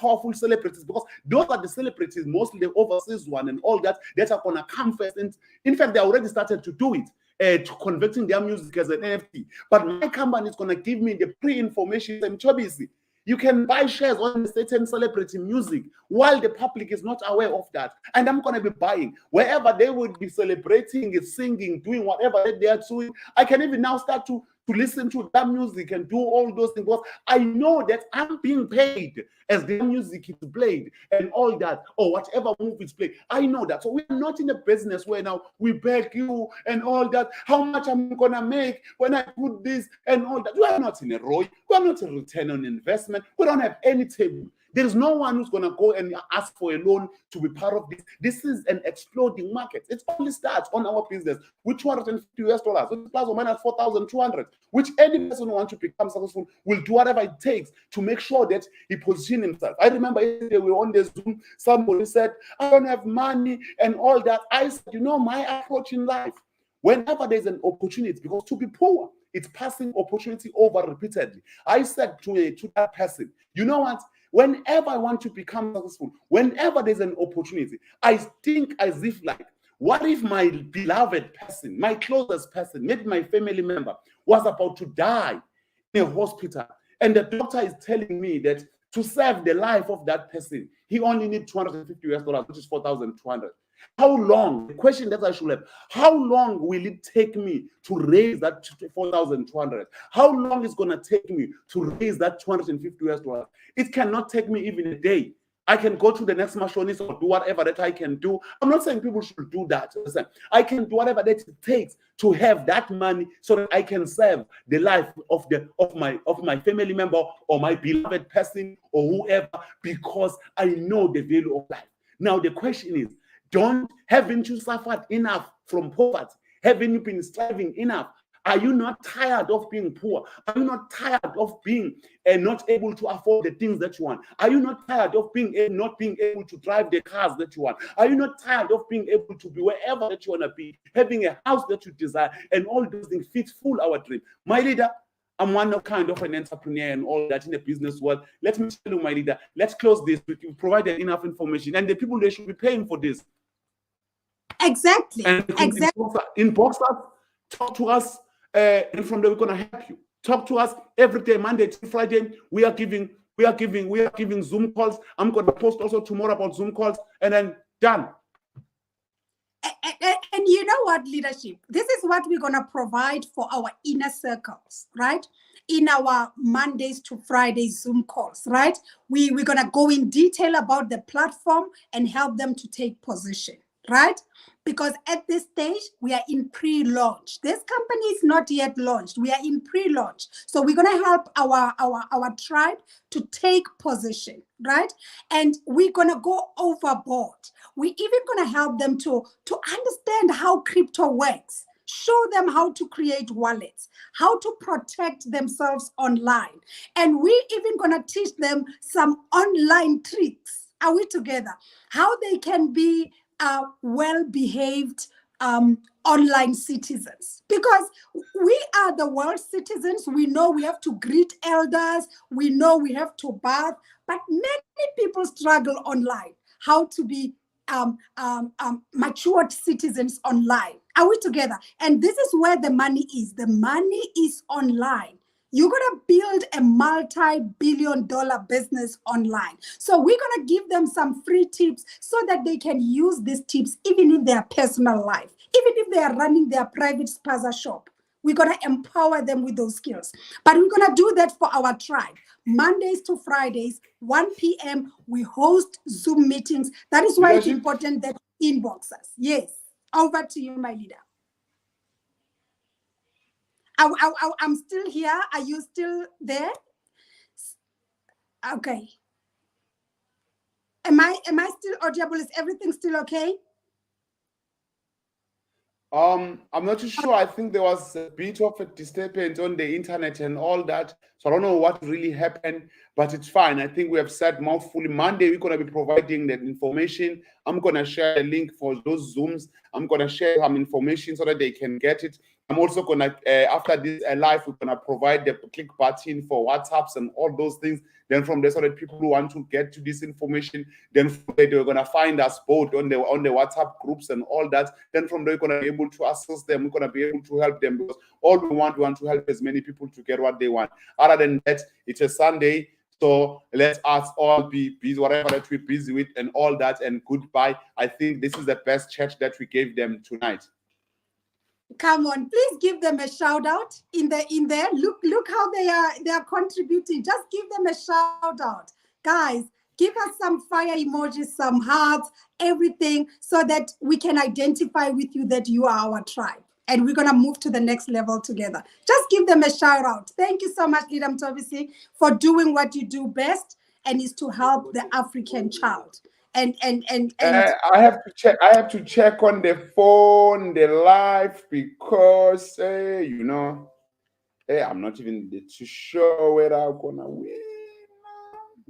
powerful celebrities, because those are the celebrities, mostly the overseas one and all that are gonna come first. And in fact, they already started to do it, to converting their music as an NFT. But my company is gonna give me the pre-information. I'm so busy. You can buy shares on a certain celebrity music while the public is not aware of that. And I'm going to be buying. Wherever they would be celebrating, singing, doing whatever they are doing, I can even now start to listen to that music and do all those things, because I know that I'm being paid as the music is played and all that, or whatever movie is played. I know that. So we're not in a business where now we beg you and all that, how much I'm going to make when I put this and all that. We are not in a ROI. We are not a return on investment. We don't have any table. There is no one who's going to go and ask for a loan to be part of this. This is an exploding market. It only starts on our business with $250, which plus or minus 4,200, which any person who wants to become successful will do whatever it takes to make sure that he positions himself. I remember yesterday we were on the Zoom, somebody said, "I don't have money," and all that. I said, my approach in life, whenever there's an opportunity, because to be poor, it's passing opportunity over repeatedly. I said to that person, you know what? Whenever I want to become successful, whenever there's an opportunity, I think as if like What if my beloved person, my closest person, maybe my family member, was about to die in a hospital, and the doctor is telling me that to save the life of that person, he only needs $250, which is 4,200. How long? The question that I should have: how long will it take me to raise that 4,200? How long is going to take me to raise that $250? It cannot take me even a day. I can go to the next machinist or do whatever that I can do. I'm not saying people should do that. Listen, I can do whatever that it takes to have that money so that I can save the life of my family member or my beloved person or whoever, because I know the value of life. Now the question is, haven't you suffered enough from poverty? Haven't you been striving enough? Are you not tired of being poor? Are you not tired of being not able to afford the things that you want? Are you not tired of not being able to drive the cars that you want? Are you not tired of being able to be wherever that you want to be, having a house that you desire, and all those things fit full our dream? My leader, I'm one of kind of an entrepreneur and all that in the business world. Let me tell you, my leader, let's close this. We provided enough information, and the people, they should be paying for this. Exactly. And exactly. Inbox us, talk to us, and from there we're gonna help you. Talk to us every day, Monday to Friday. We are giving Zoom calls. I'm gonna post also tomorrow about Zoom calls, and then done. And you know what, leadership? This is what we're gonna provide for our inner circles, right? In our Mondays to Fridays Zoom calls, right? We're gonna go in detail about the platform and help them to take position, right? Because at this stage, we are in pre-launch. This company is not yet launched. We are in pre-launch. So we're going to help our tribe to take position, right? And we're going to go overboard. We're even going to help them to understand how crypto works, show them how to create wallets, how to protect themselves online. And we're even going to teach them some online tricks. Are we together? How they can be well-behaved online citizens, because we are the world citizens. We know we have to greet elders. We know we have to bath, but many people struggle online. How to be matured citizens online. Are we together? And this is where the money is. The money is online. You're going to build a multi-billion-dollar business online. So we're going to give them some free tips so that they can use these tips even in their personal life, even if they are running their private spaza shop. We're going to empower them with those skills. But we're going to do that for our tribe. Mondays to Fridays, 1 p.m., we host Zoom meetings. That is why it's important that you inbox us. Yes. Over to you, my leader. I'm still here. Are you still there? Okay. Am I still audible? Is everything still okay? I'm not too sure. I think there was a bit of a disturbance on the internet and all that. So I don't know what really happened, but it's fine. I think we have said more fully. Monday, we're going to be providing that information. I'm going to share a link for those Zooms. I'm going to share some information so that they can get it. I'm also going to, after this live, we're going to provide the click button for WhatsApps and all those things. Then from there, so that people who want to get to this information, then from there, they're going to find us both on the WhatsApp groups and all that. Then from there, we're going to be able to assist them. We're going to be able to help them, because all we want to help as many people to get what they want. Other than that, it's a Sunday. So let us all be busy, whatever that we're busy with and all that, and goodbye. I think this is the best church that we gave them tonight. Come on, please give them a shout out in there. Look how they are contributing. Just give them a shout out. Guys, give us some fire emojis, some hearts, everything, so that we can identify with you that you are our tribe. And we're going to move to the next level together. Just give them a shout out. Thank you so much, Leader Mtobisi, for doing what you do best, and is to help the African child. And I have to check on the phone, the live, because I'm not even too sure whether I'm gonna win.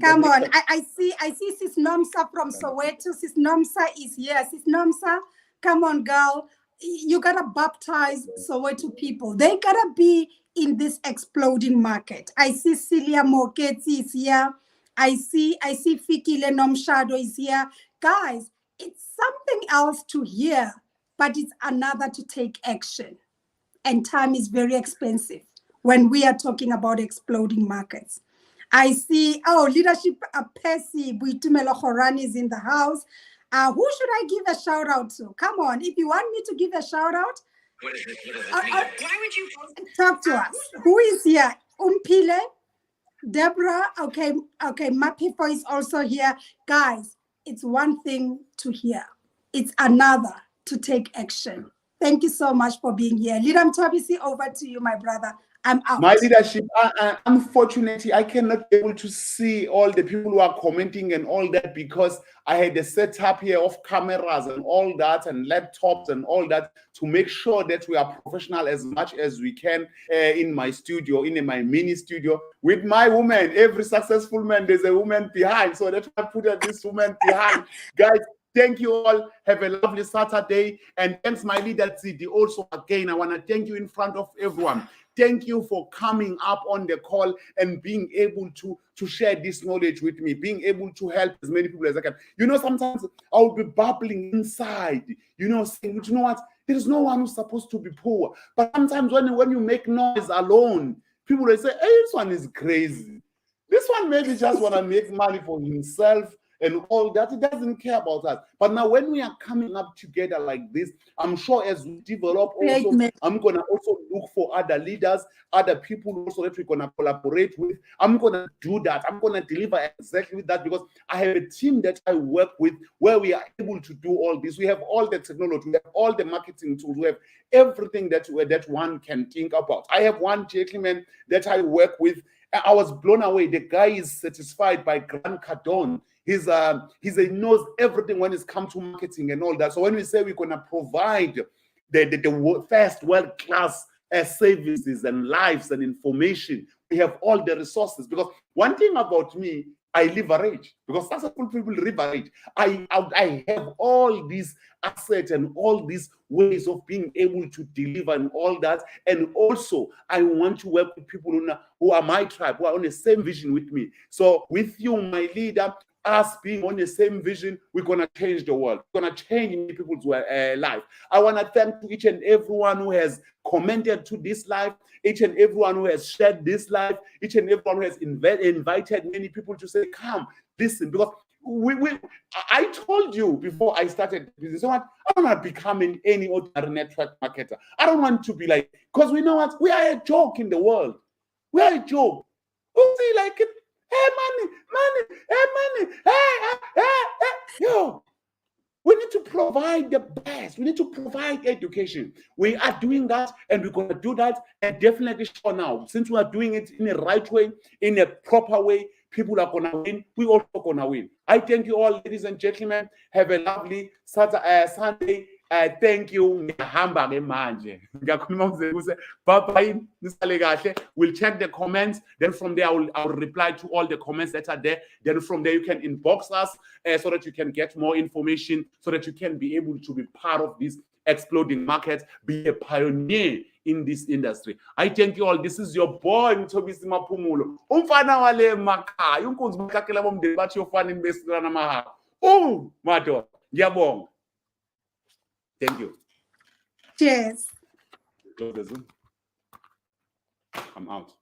Come on, I see Sis Nomsa from Soweto. Sis Nomsa is here. Sis Nomsa, come on, girl. You gotta baptize Soweto people. They gotta be in this exploding market. I see Celia Moketsi is here. I see Fikile Nomshado is here. Guys, it's something else to hear but it's another to take action. And time is very expensive when we are talking about exploding markets. I see, leadership Percy Buitumelo Khorani is in the house. Who should I give a shout out to? Come on, if you want me to give a shout out, why would you talk to us? Who is here? Umpile, Deborah, okay, Mapifo is also here. Guys, it's one thing to hear. It's another to take action. Thank you so much for being here. Leader Mtwabisi, over to you, my brother. I'm out. My leadership, unfortunately, I cannot be able to see all the people who are commenting and all that because I had a setup here of cameras and all that and laptops and all that to make sure that we are professional as much as we can in my studio, in my mini studio with my woman. Every successful man, there's a woman behind. So that's why I put this woman behind. Guys, thank you all. Have a lovely Saturday. And thanks, my leader, Tsidi. Also, again, I want to thank you in front of everyone. Thank you for coming up on the call and being able to share this knowledge with me, being able to help as many people as I can. You know, sometimes I'll be bubbling inside, you know, saying, you know what, there is no one who's supposed to be poor. But sometimes when you make noise alone, people will say, hey, this one is crazy. This one maybe just want to make money for himself and all that. It doesn't care about us. But now when we are coming up together like this, I'm sure as we develop also, I'm going to also look for other leaders, other people also that we're going to collaborate with. I'm going to do that. I'm going to deliver exactly with that because I have a team that I work with where we are able to do all this. We have all the technology, we have all the marketing tools, we have everything that one can think about. I have one gentleman that I work with. I was blown away. The guy is satisfied by Grant Cardone. He knows everything when it's come to marketing and all that. So when we say we're going to provide the first world-class services and lives and information, we have all the resources. Because one thing about me, I leverage. Because successful people leverage. I have all these assets and all these ways of being able to deliver and all that. And also, I want to work with people who are my tribe, who are on the same vision with me. So with you, my leader, us being on the same vision, we're going to change the world. We're going to change many people's life. I want to thank each and everyone who has commented to this live, each and everyone who has shared this live, each and everyone who has invited many people to say, come, listen, because I told you before I started business, I don't want to become any ordinary network marketer. I don't want to be like, because we know what, we are a joke in the world. We are a joke. Who see like it? Hey, money, hey, money, hey. Yo, we need to provide the best. We need to provide education. We are doing that, and we're going to do that, and definitely sure now, since we are doing it in a right way, in a proper way, people are going to win. We're also going to win. I thank you all, ladies and gentlemen. Have a lovely Sunday. Thank you. Bye-bye. We'll check the comments. Then from there, I'll reply to all the comments that are there. Then from there, you can inbox us so that you can get more information, so that you can be able to be part of this exploding market, be a pioneer in this industry. I thank you all. This is your boy, Mtobisi Mapumulo. Umfana wale makhaya. Unkunzi bakakela bomndeni bathi yofana investirana mahalo. Madoda. Ngiyabonga. Thank you. Cheers. Close the Zoom. I'm out.